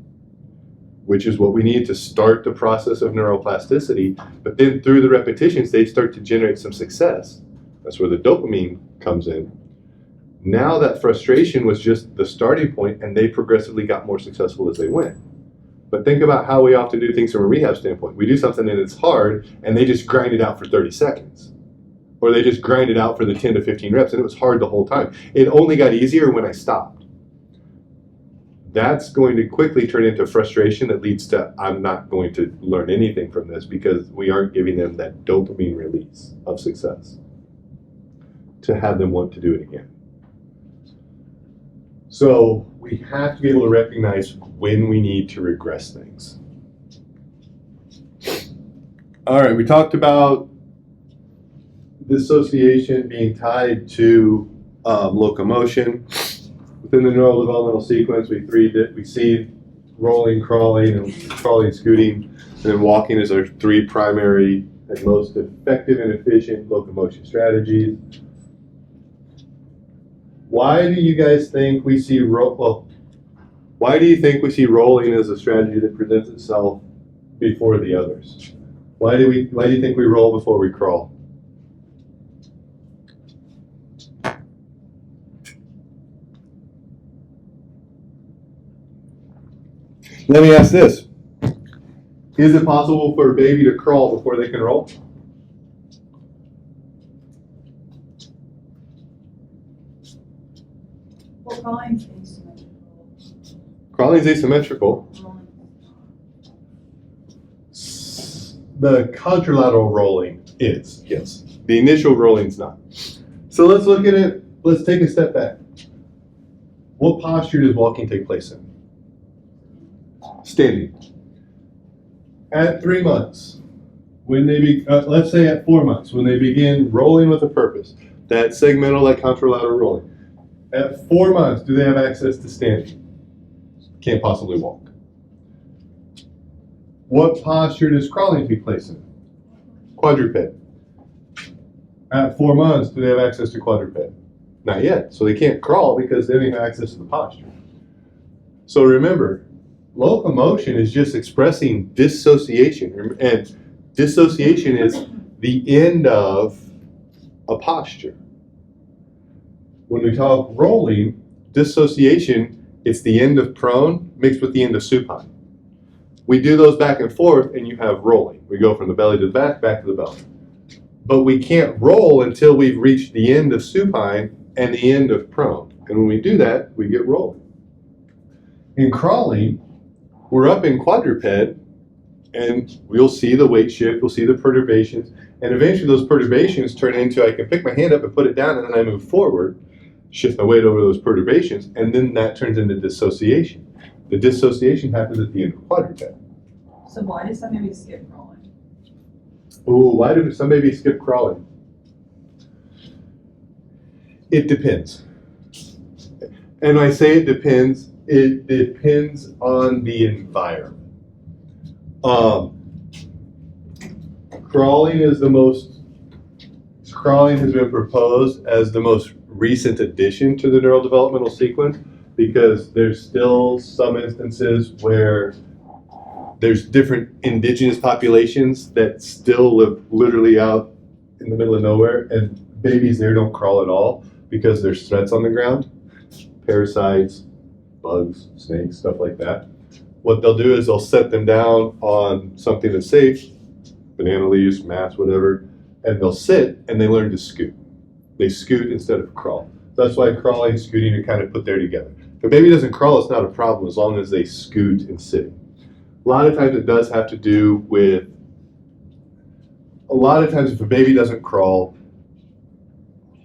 A: which is what we need to start the process of neuroplasticity, but then through the repetitions, they start to generate some success. That's where the dopamine comes in. Now that frustration was just the starting point, and they progressively got more successful as they went. But think about how we often do things from a rehab standpoint. We do something and it's hard, and they just grind it out for 30 seconds. Or they just grind it out for the 10 to 15 reps, and it was hard the whole time. It only got easier when I stopped. That's going to quickly turn into frustration that leads to, I'm not going to learn anything from this because we aren't giving them that dopamine release of success to have them want to do it again. So we have to be able to recognize when we need to regress things. All right, we talked about dissociation being tied to locomotion. Within the neurodevelopmental sequence, we see rolling, crawling, and crawling, scooting, and then walking as our three primary and most effective and efficient locomotion strategies. Why do you guys think we see why do you think we see rolling as a strategy that presents itself before the others? Why do you think we roll before we crawl? Let me ask this. Is it possible for a baby to crawl before they can roll?
D: Well, crawling's asymmetrical.
A: Crawling is asymmetrical. The contralateral rolling is, yes. The initial rolling is not. So let's look at it. Let's take a step back. What posture does walking take place in? Standing. At 3 months, when they let's say at 4 months, when they begin rolling with a purpose, that segmental, that contralateral rolling. At 4 months, do they have access to standing? Can't possibly walk. What posture does crawling take place in? Quadruped. At 4 months, do they have access to quadruped? Not yet. So they can't crawl because they don't have access to the posture. So remember, locomotion is just expressing dissociation. And dissociation is the end of a posture. When we talk rolling, dissociation, it's the end of prone mixed with the end of supine. We do those back and forth and you have rolling. We go from the belly to the back, back to the belly. But we can't roll until we've reached the end of supine and the end of prone. And when we do that, we get rolling. In crawling, we're up in quadruped and we'll see the weight shift, we'll see the perturbations, and eventually those perturbations turn into I can pick my hand up and put it down and then I move forward, shift my weight over those perturbations, and then that turns into dissociation. The dissociation happens at the end of quadruped.
B: So why does some babies skip crawling?
A: Ooh, why do some babies skip crawling? It depends. And I say it depends on the environment. Crawling has been proposed as the most recent addition to the neurodevelopmental sequence because there's still some instances where there's different indigenous populations that still live literally out in the middle of nowhere, and babies there don't crawl at all because there's threats on the ground, parasites, bugs, snakes, stuff like that. What they'll do is they'll set them down on something that's safe, banana leaves, mats, whatever, and they'll sit and they learn to scoot. They scoot instead of crawl. That's why crawling and scooting are kind of put there together. If a baby doesn't crawl, it's not a problem as long as they scoot and sit. A lot of times it does have to do with, if a baby doesn't crawl,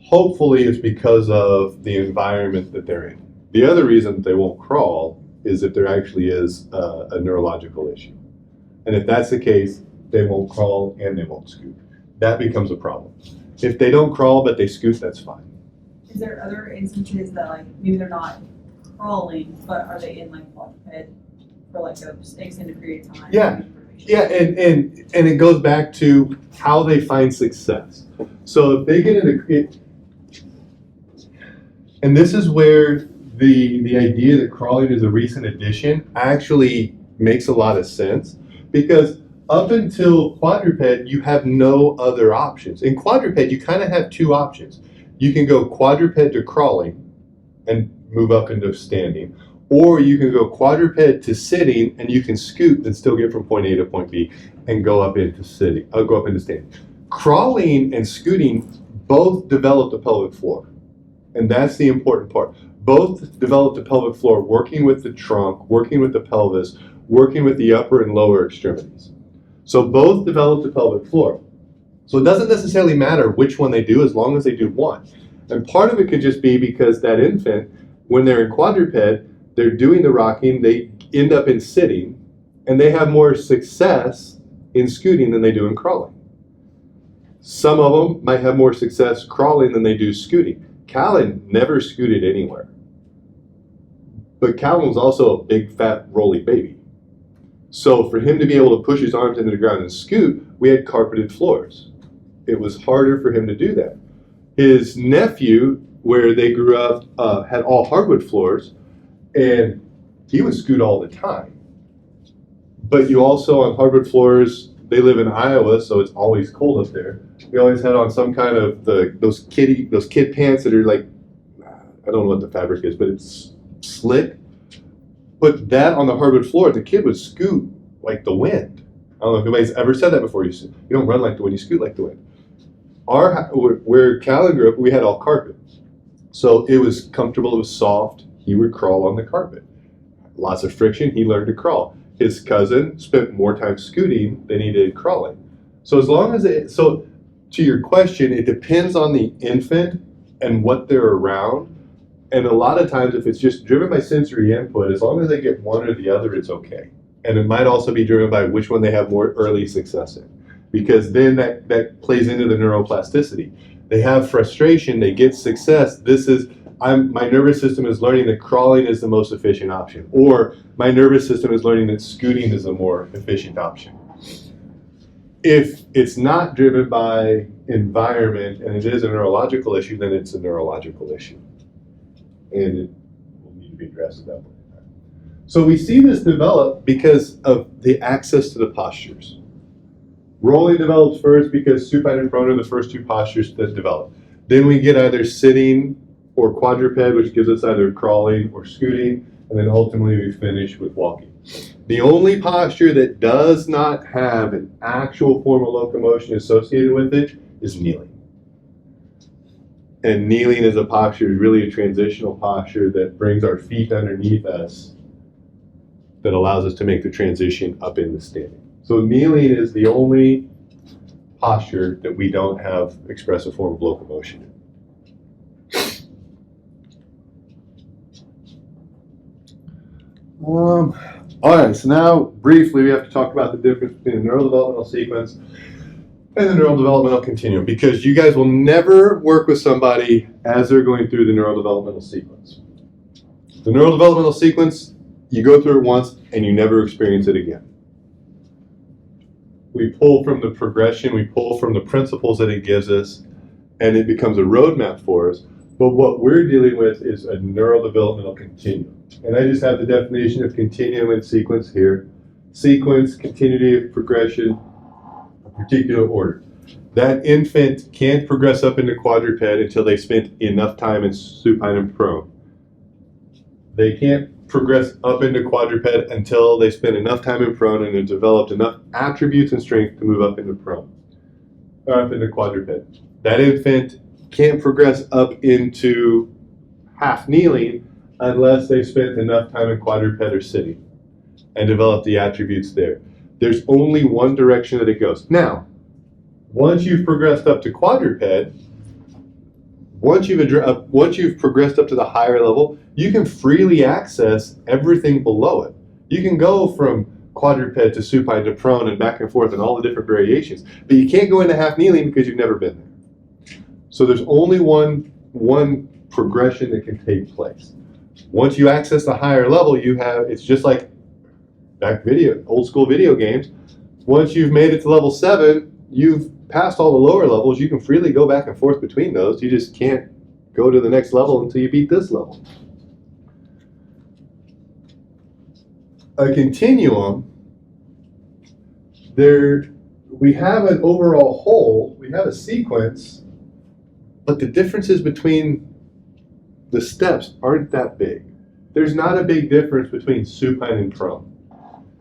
A: hopefully it's because of the environment that they're in. The other reason that they won't crawl is if there actually is a neurological issue. And if that's the case, they won't crawl and they won't scoot. That becomes a problem. If they don't crawl but they scoot, that's fine.
B: Is there other instances that like maybe they're not crawling, but are they in like quadruped for like a extended period of time?
A: Yeah. Yeah, and it goes back to how they find success. So if they get into it, and this is where the idea that crawling is a recent addition actually makes a lot of sense, because up until quadruped, you have no other options. In quadruped, you kind of have two options. You can go quadruped to crawling and move up into standing, or you can go quadruped to sitting and you can scoot and still get from point A to point B and go up into sitting. Go up into standing. Crawling and scooting both develop the pelvic floor, and that's the important part. Both develop the pelvic floor, working with the trunk, working with the pelvis, working with the upper and lower extremities. So both develop the pelvic floor. So it doesn't necessarily matter which one they do as long as they do one. And part of it could just be because that infant, when they're in quadruped, they're doing the rocking, they end up in sitting, and they have more success in scooting than they do in crawling. Some of them might have more success crawling than they do scooting. Callan never scooted anywhere. But Callan was also a big, fat, rolly baby. So for him to be able to push his arms into the ground and scoot, we had carpeted floors. It was harder for him to do that. His nephew, where they grew up, had all hardwood floors, and he would scoot all the time. But you also, on hardwood floors, they live in Iowa, so it's always cold up there. We always had on some kind of those kid pants that are like, I don't know what the fabric is, but it's slick. Put that on the hardwood floor, the kid would scoot like the wind. I don't know if anybody's ever said that before. You don't run like the wind, you scoot like the wind. Where Callan grew up, we had all carpet. So it was comfortable, it was soft. He would crawl on the carpet. Lots of friction, he learned to crawl. His cousin spent more time scooting than he did crawling. So as long as so to your question, it depends on the infant and what they're around. And a lot of times, if it's just driven by sensory input, as long as they get one or the other, it's okay. And it might also be driven by which one they have more early success in, because then that plays into the neuroplasticity. They have frustration, they get success. My nervous system is learning that crawling is the most efficient option, or my nervous system is learning that scooting is a more efficient option. If it's not driven by environment and it is a neurological issue, then it's a neurological issue. And it will need to be addressed at that point in time. So we see this develop because of the access to the postures. Rolling develops first because supine and prone are the first two postures that develop. Then we get either sitting or quadruped, which gives us either crawling or scooting, and then ultimately we finish with walking. The only posture that does not have an actual form of locomotion associated with it is kneeling. And kneeling is a posture, really a transitional posture that brings our feet underneath us, that allows us to make the transition up into standing. So kneeling is the only posture that we don't have expressive form of locomotion in. All right, so now briefly we have to talk about the difference between a neurodevelopmental sequence And the neurodevelopmental continuum, because you guys will never work with somebody as they're going through the neurodevelopmental sequence. The neurodevelopmental sequence, you go through it once and you never experience it again. We pull from the progression, we pull from the principles that it gives us, and it becomes a roadmap for us. But what we're dealing with is a neurodevelopmental continuum. And I just have the definition of continuum and sequence here. Sequence, continuity of progression, a particular order. That infant can't progress up into quadruped until they spent enough time in supine and prone. They can't progress up into quadruped until they spend enough time in prone and have developed enough attributes and strength to move up into prone, or up into quadruped. That infant can't progress up into half kneeling unless they've spent enough time in quadruped or sitting and developed the attributes there. There's only one direction that it goes. Now, once you've progressed up to quadruped, once you've progressed up to the higher level, you can freely access everything below it. You can go from quadruped to supine to prone and back and forth and all the different variations, but you can't go into half kneeling because you've never been there. So there's only one progression that can take place. Once you access the higher level, it's just like old school video games. Once you've made it to level 7, you've passed all the lower levels. You can freely go back and forth between those. You just can't go to the next level until you beat this level. A continuum, we have an overall whole, we have a sequence, but the differences between the steps aren't that big. There's not a big difference between supine and prone.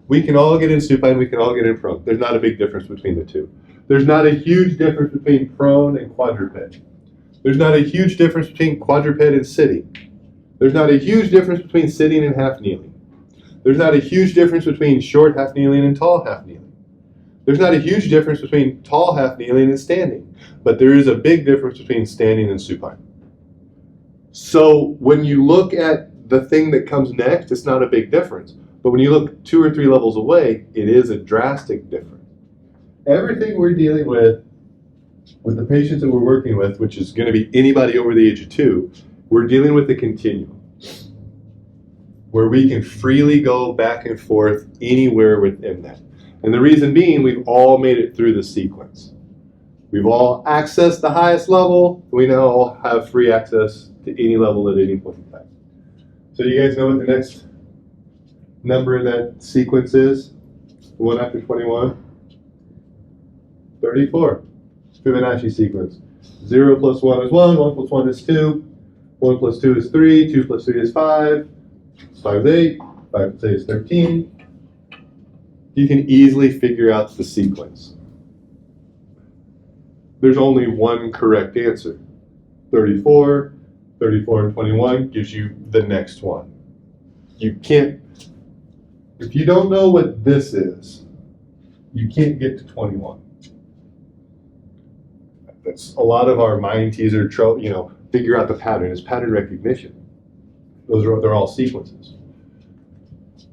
A: We can all get in supine, we can all get in prone. There's not a big difference between the two. There's not a huge difference between prone and quadruped. There's not a huge difference between quadruped and sitting. There's not a huge difference between sitting and half kneeling. There's not a huge difference between short half kneeling and tall half kneeling. There's not a huge difference between tall half kneeling and standing, but there is a big difference between standing and supine. So when you look at the thing that comes next, it's not a big difference. But when you look 2 or 3 levels away, it is a drastic difference. Everything we're dealing with the patients that we're working with, which is going to be anybody over the age of 2, we're dealing with the continuum, where we can freely go back and forth anywhere within that. And the reason being, we've all made it through the sequence. We've all accessed the highest level. We now all have free access to any level at any point in time. So you guys know what the next number in that sequence is? The one after 21? 34. Fibonacci sequence. 0 plus 1 is 1, 1 plus 1 is 2, 1 plus 2 is 3, 2 plus 3 is 5, 5 is 8, 5 plus 8 is 13. You can easily figure out the sequence. There's only one correct answer. 34, 34 and 21 gives you the next one. You can't, if you don't know what this is, you can't get to 21. That's a lot of our mind teaser, figure out the pattern. It's pattern recognition. They're all sequences.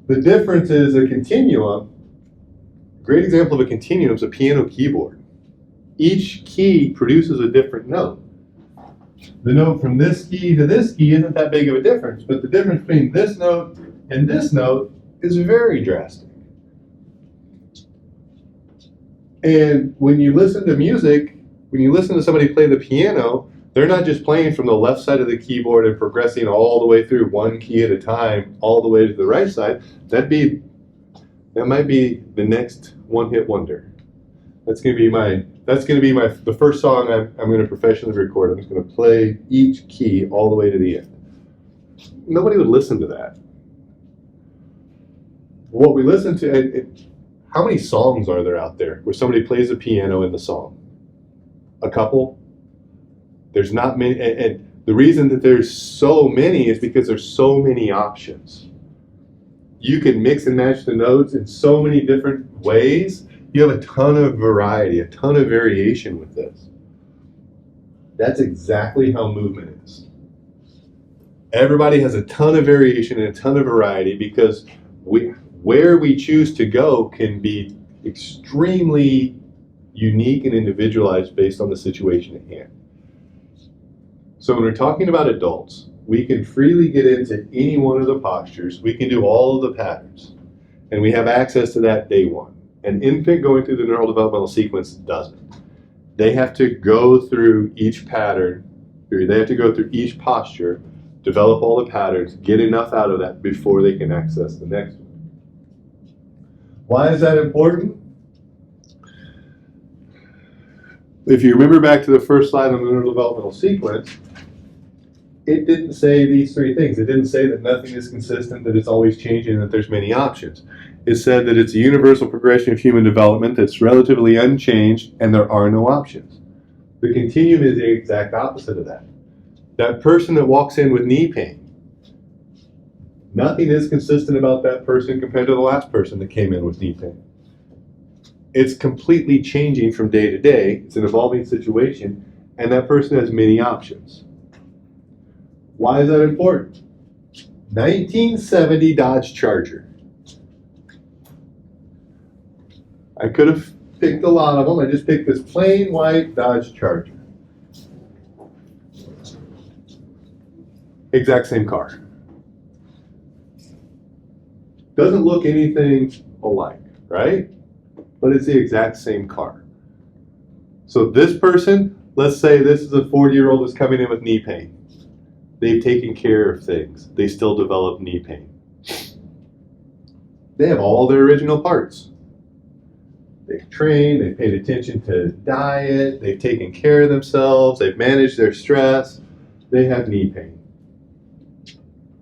A: The difference is a continuum. A great example of a continuum is a piano keyboard. Each key produces a different note. The note from this key to this key isn't that big of a difference, but the difference between this note and this note is very drastic. And when you listen to music, when you listen to somebody play the piano, they're not just playing from the left side of the keyboard and progressing all the way through one key at a time, all the way to the right side. That might be the next one-hit wonder. That's going to be the first song I'm going to professionally record. I'm just going to play each key all the way to the end. Nobody would listen to that. What we listen to, how many songs are there out there where somebody plays the piano in the song? A couple? There's not many, and the reason that there's so many is because there's so many options. You can mix and match the notes in so many different ways. You have a ton of variety, a ton of variation with this. That's exactly how movement is. Everybody has a ton of variation and a ton of variety because where we choose to go can be extremely, unique and individualized based on the situation at hand. So when we're talking about adults, we can freely get into any one of the postures. We can do all of the patterns. And we have access to that day one. An infant going through the neural developmental sequence doesn't. They have to go through each pattern, or they have to go through each posture, develop all the patterns, get enough out of that before they can access the next one. Why is that important? If you remember back to the first slide on the neural developmental sequence, it didn't say these three things. It didn't say that nothing is consistent, that it's always changing, and that there's many options. It said that it's a universal progression of human development that's relatively unchanged, and there are no options. The continuum is the exact opposite of that. That person that walks in with knee pain, nothing is consistent about that person compared to the last person that came in with knee pain. It's completely changing from day to day. It's an evolving situation, and that person has many options. Why is that important? 1970 Dodge Charger. I could have picked a lot of them. I just picked this plain white Dodge Charger. Exact same car. Doesn't look anything alike, right? But it's the exact same car. So this person, let's say this is a 40-year-old that's coming in with knee pain. They've taken care of things. They still develop knee pain. They have all their original parts. They've trained, they've paid attention to diet, they've taken care of themselves, they've managed their stress, they have knee pain.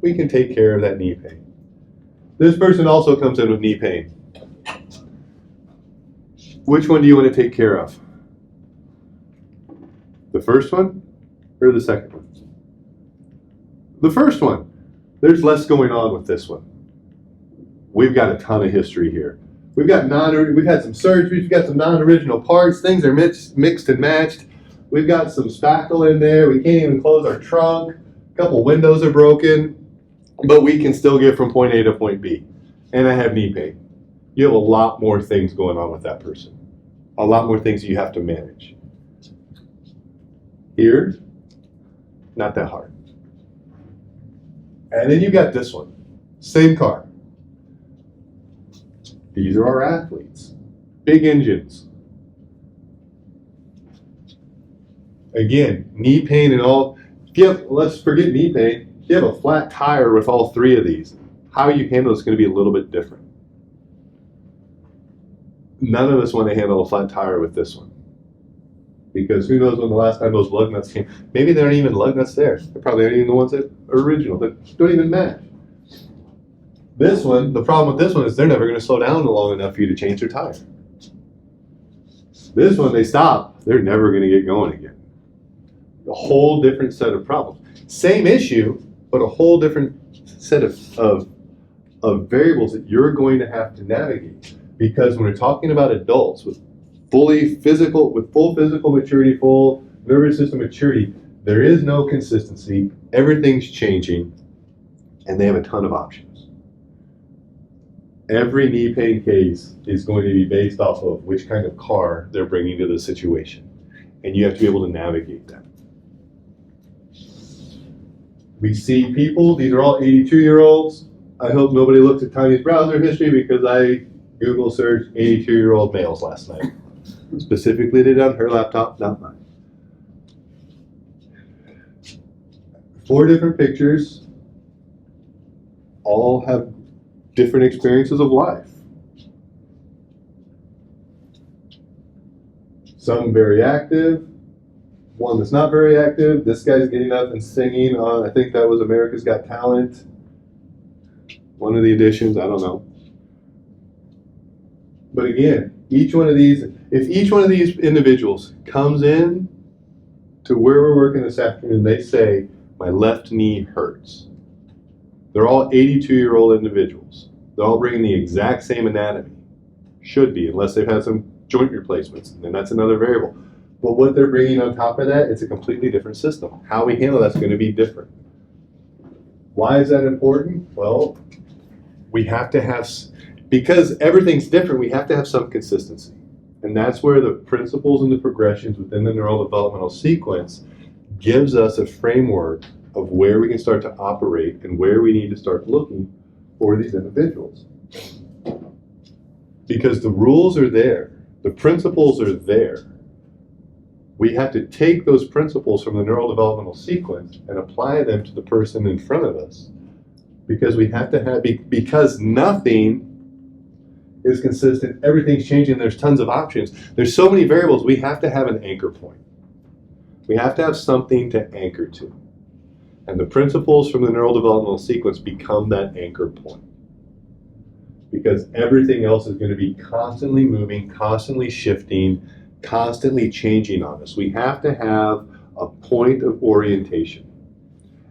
A: We can take care of that knee pain. This person also comes in with knee pain. Which one do you want to take care of? The first one or the second one? The first one. There's less going on with this one. We've got a ton of history here. We've had some surgeries, we've got some non-original parts, things are mixed and matched. We've got some spackle in there, we can't even close our trunk, a couple windows are broken, but we can still get from point A to point B. And I have knee pain. You have a lot more things going on with that person. A lot more things you have to manage. Here, not that hard. And then you got this one, same car. These are our athletes, big engines. Again, knee pain and all. Let's forget knee pain. If you have a flat tire with all three of these, how you handle it is going to be a little bit different. None of us want to handle a flat tire with this one. Because who knows when the last time those lug nuts came. Maybe there aren't even lug nuts there. They're probably aren't even the ones that are original, that don't even match. This one, the problem with this one is they're never going to slow down long enough for you to change their tire. This one, they stop, they're never going to get going again. A whole different set of problems. Same issue, but a whole different set of variables that you're going to have to navigate. Because when we're talking about adults with full physical maturity, full nervous system maturity, there is no consistency, everything's changing, and they have a ton of options. Every knee pain case is going to be based off of which kind of car they're bringing to the situation. And you have to be able to navigate that. We see people, these are all 82-year-olds. I hope nobody looks at Tiny's browser history because I Google searched 82-year-old males last night. Specifically did on her laptop, not mine. 4 different pictures, all have different experiences of life. Some very active, one that's not very active. This guy's getting up and singing on, I think that was America's Got Talent. One of the editions, I don't know. But again, each one of these, if each one of these individuals comes in to where we're working this afternoon, they say, my left knee hurts. They're all 82-year-old individuals. They're all bringing the exact same anatomy. Should be, unless they've had some joint replacements, and that's another variable. But what they're bringing on top of that, it's a completely different system. How we handle that's going to be different. Why is that important? Well, we have to have, because everything's different, we have to have some consistency. And that's where the principles and the progressions within the neurodevelopmental sequence gives us a framework of where we can start to operate and where we need to start looking for these individuals. Because the rules are there, the principles are there. We have to take those principles from the neurodevelopmental sequence and apply them to the person in front of us. Because we have to have, because nothing is consistent, everything's changing, there's tons of options. There's so many variables, we have to have an anchor point. We have to have something to anchor to. And the principles from the neurodevelopmental sequence become that anchor point. Because everything else is going to be constantly moving, constantly shifting, constantly changing on us. We have to have a point of orientation.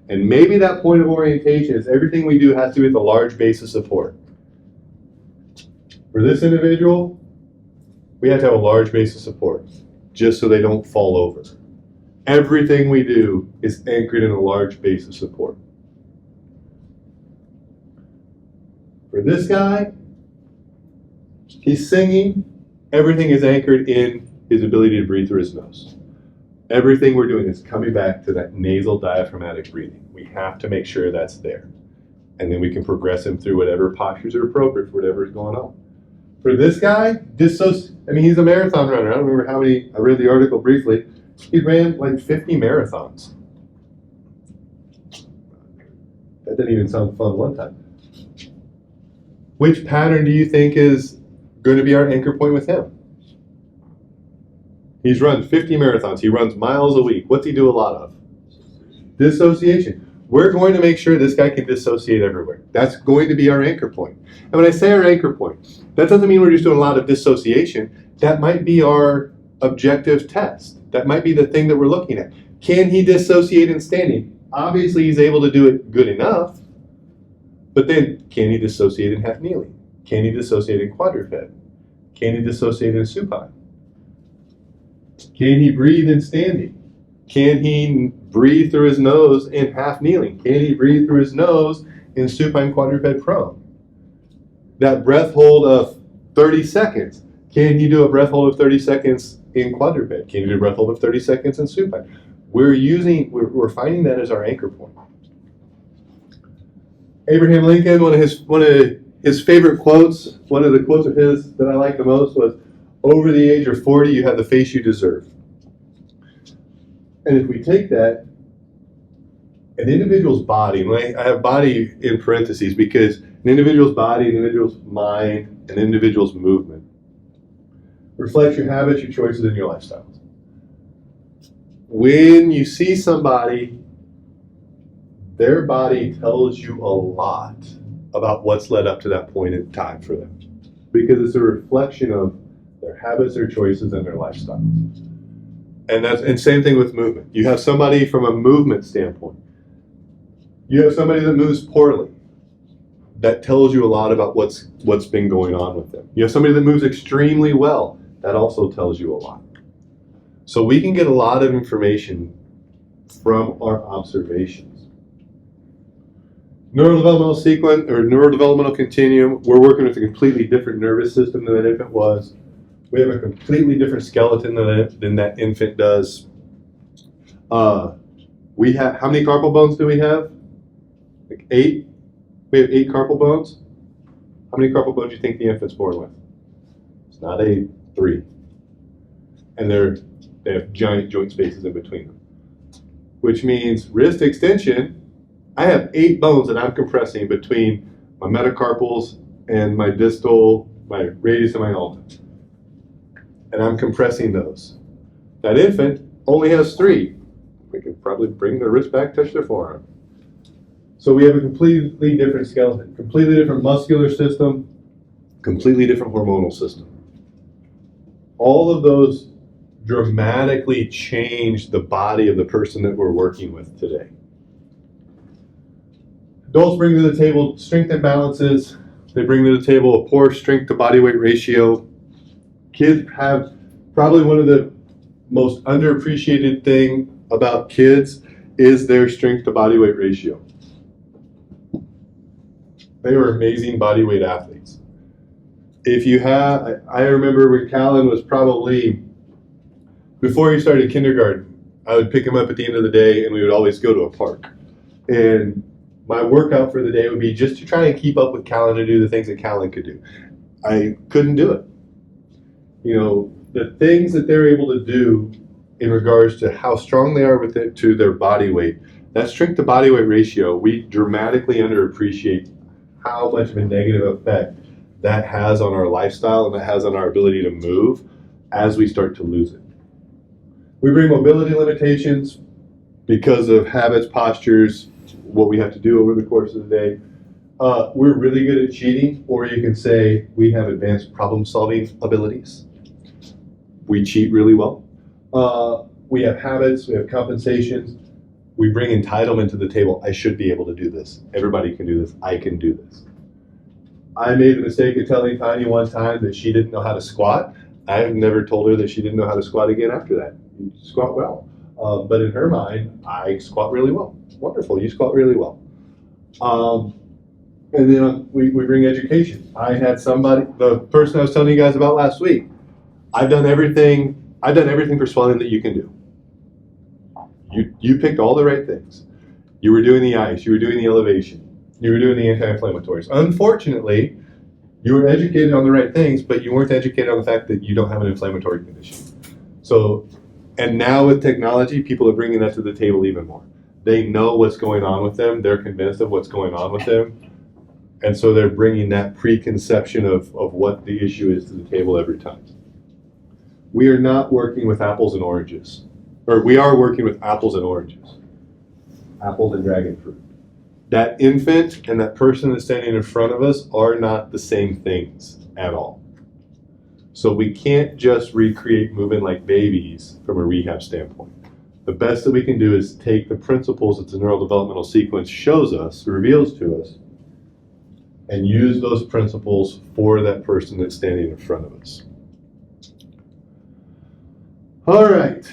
A: And maybe that point of orientation is everything we do has to be with a large base of support. For this individual, we have to have a large base of support just so they don't fall over. Everything we do is anchored in a large base of support. For this guy, he's singing, everything is anchored in his ability to breathe through his nose. Everything we're doing is coming back to that nasal diaphragmatic breathing. We have to make sure that's there. And then we can progress him through whatever postures are appropriate for whatever is going on. For this guy, he's a marathon runner. I don't remember how many, I read the article briefly. He ran like 50 marathons. That didn't even sound fun one time. Which pattern do you think is going to be our anchor point with him? He's run 50 marathons. He runs miles a week. What's he do a lot of? Dissociation. We're going to make sure this guy can dissociate everywhere. That's going to be our anchor point. And when I say our anchor point, that doesn't mean we're just doing a lot of dissociation. That might be our objective test. That might be the thing that we're looking at. Can he dissociate in standing? Obviously, he's able to do it good enough. But then, can he dissociate in half kneeling? Can he dissociate in quadruped? Can he dissociate in supine? Can he breathe in standing? Can he breathe through his nose in half kneeling? Can he breathe through his nose in supine quadruped prone? That breath hold of 30 seconds. Can he do a breath hold of 30 seconds in quadruped? Can he do a breath hold of 30 seconds in supine? We're finding that as our anchor point. Abraham Lincoln, one of his favorite quotes, one of the quotes of his that I like the most was, "Over the age of 40, you have the face you deserve." And if we take that, an individual's body, and I have body in parentheses because an individual's body, an individual's mind, an individual's movement reflects your habits, your choices, and your lifestyles. When you see somebody, their body tells you a lot about what's led up to that point in time for them. Because it's a reflection of their habits, their choices, and their lifestyles. And same thing with movement. You have somebody from a movement standpoint. You have somebody that moves poorly. That tells you a lot about what's been going on with them. You have somebody that moves extremely well. That also tells you a lot. So we can get a lot of information from our observations. Neurodevelopmental sequence or neurodevelopmental continuum, we're working with a completely different nervous system than that infant was. We have a completely different skeleton than that infant does. We have, how many carpal bones do we have? Like 8? We have 8 carpal bones. How many carpal bones do you think the infant's born with? It's not 8, 3. And they have giant joint spaces in between them. Which means wrist extension, I have 8 bones that I'm compressing between my metacarpals and my distal, my radius and my ulna. And I'm compressing those. That infant only has 3. We can probably bring their wrist back, touch their forearm. So we have a completely different skeleton, completely different muscular system, completely different hormonal system. All of those dramatically change the body of the person that we're working with today. Adults bring to the table strength imbalances. They bring to the table a poor strength to body weight ratio. Kids have probably one of the most underappreciated thing about kids is their strength to body weight ratio. They are amazing body weight athletes. if you have, I remember when Callan was probably, before he started kindergarten, I would pick him up at the end of the day and we would always go to a park. And my workout for the day would be just to try and keep up with Callan to do the things that Callan could do. I couldn't do it. You know, the things that they're able to do in regards to how strong they are with it to their body weight, that strength to body weight ratio, we dramatically underappreciate how much of a negative effect that has on our lifestyle and that has on our ability to move as we start to lose it. We bring mobility limitations because of habits, postures, what we have to do over the course of the day. We're really good at cheating, or you can say we have advanced problem-solving abilities. We cheat really well. We have habits, we have compensations. We bring entitlement to the table. I should be able to do this. Everybody can do this. I can do this. I made the mistake of telling Tiny one time that she didn't know how to squat. I've never told her that she didn't know how to squat again after that. You squat well. But in her mind, I squat really well. Wonderful, you squat really well. And then we bring education. I had somebody, the person I was telling you guys about last week, I've done everything for swelling that you can do. You picked all the right things. You were doing the ice, you were doing the elevation, you were doing the anti-inflammatories. Unfortunately, you were educated on the right things, but you weren't educated on the fact that you don't have an inflammatory condition. So, and now with technology, people are bringing that to the table even more. They know what's going on with them. They're convinced of what's going on with them. And so they're bringing that preconception of what the issue is to the table every time. We are not working with apples and oranges. Or we are working with apples and oranges. Apples and dragon fruit. That infant and that person that's standing in front of us are not the same things at all. So we can't just recreate moving like babies from a rehab standpoint. The best that we can do is take the principles that the neurodevelopmental sequence shows us, reveals to us, and use those principles for that person that's standing in front of us. All right.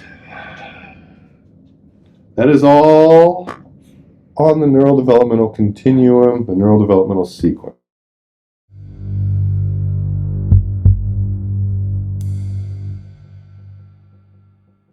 A: That is all on the neurodevelopmental continuum, the neurodevelopmental sequence.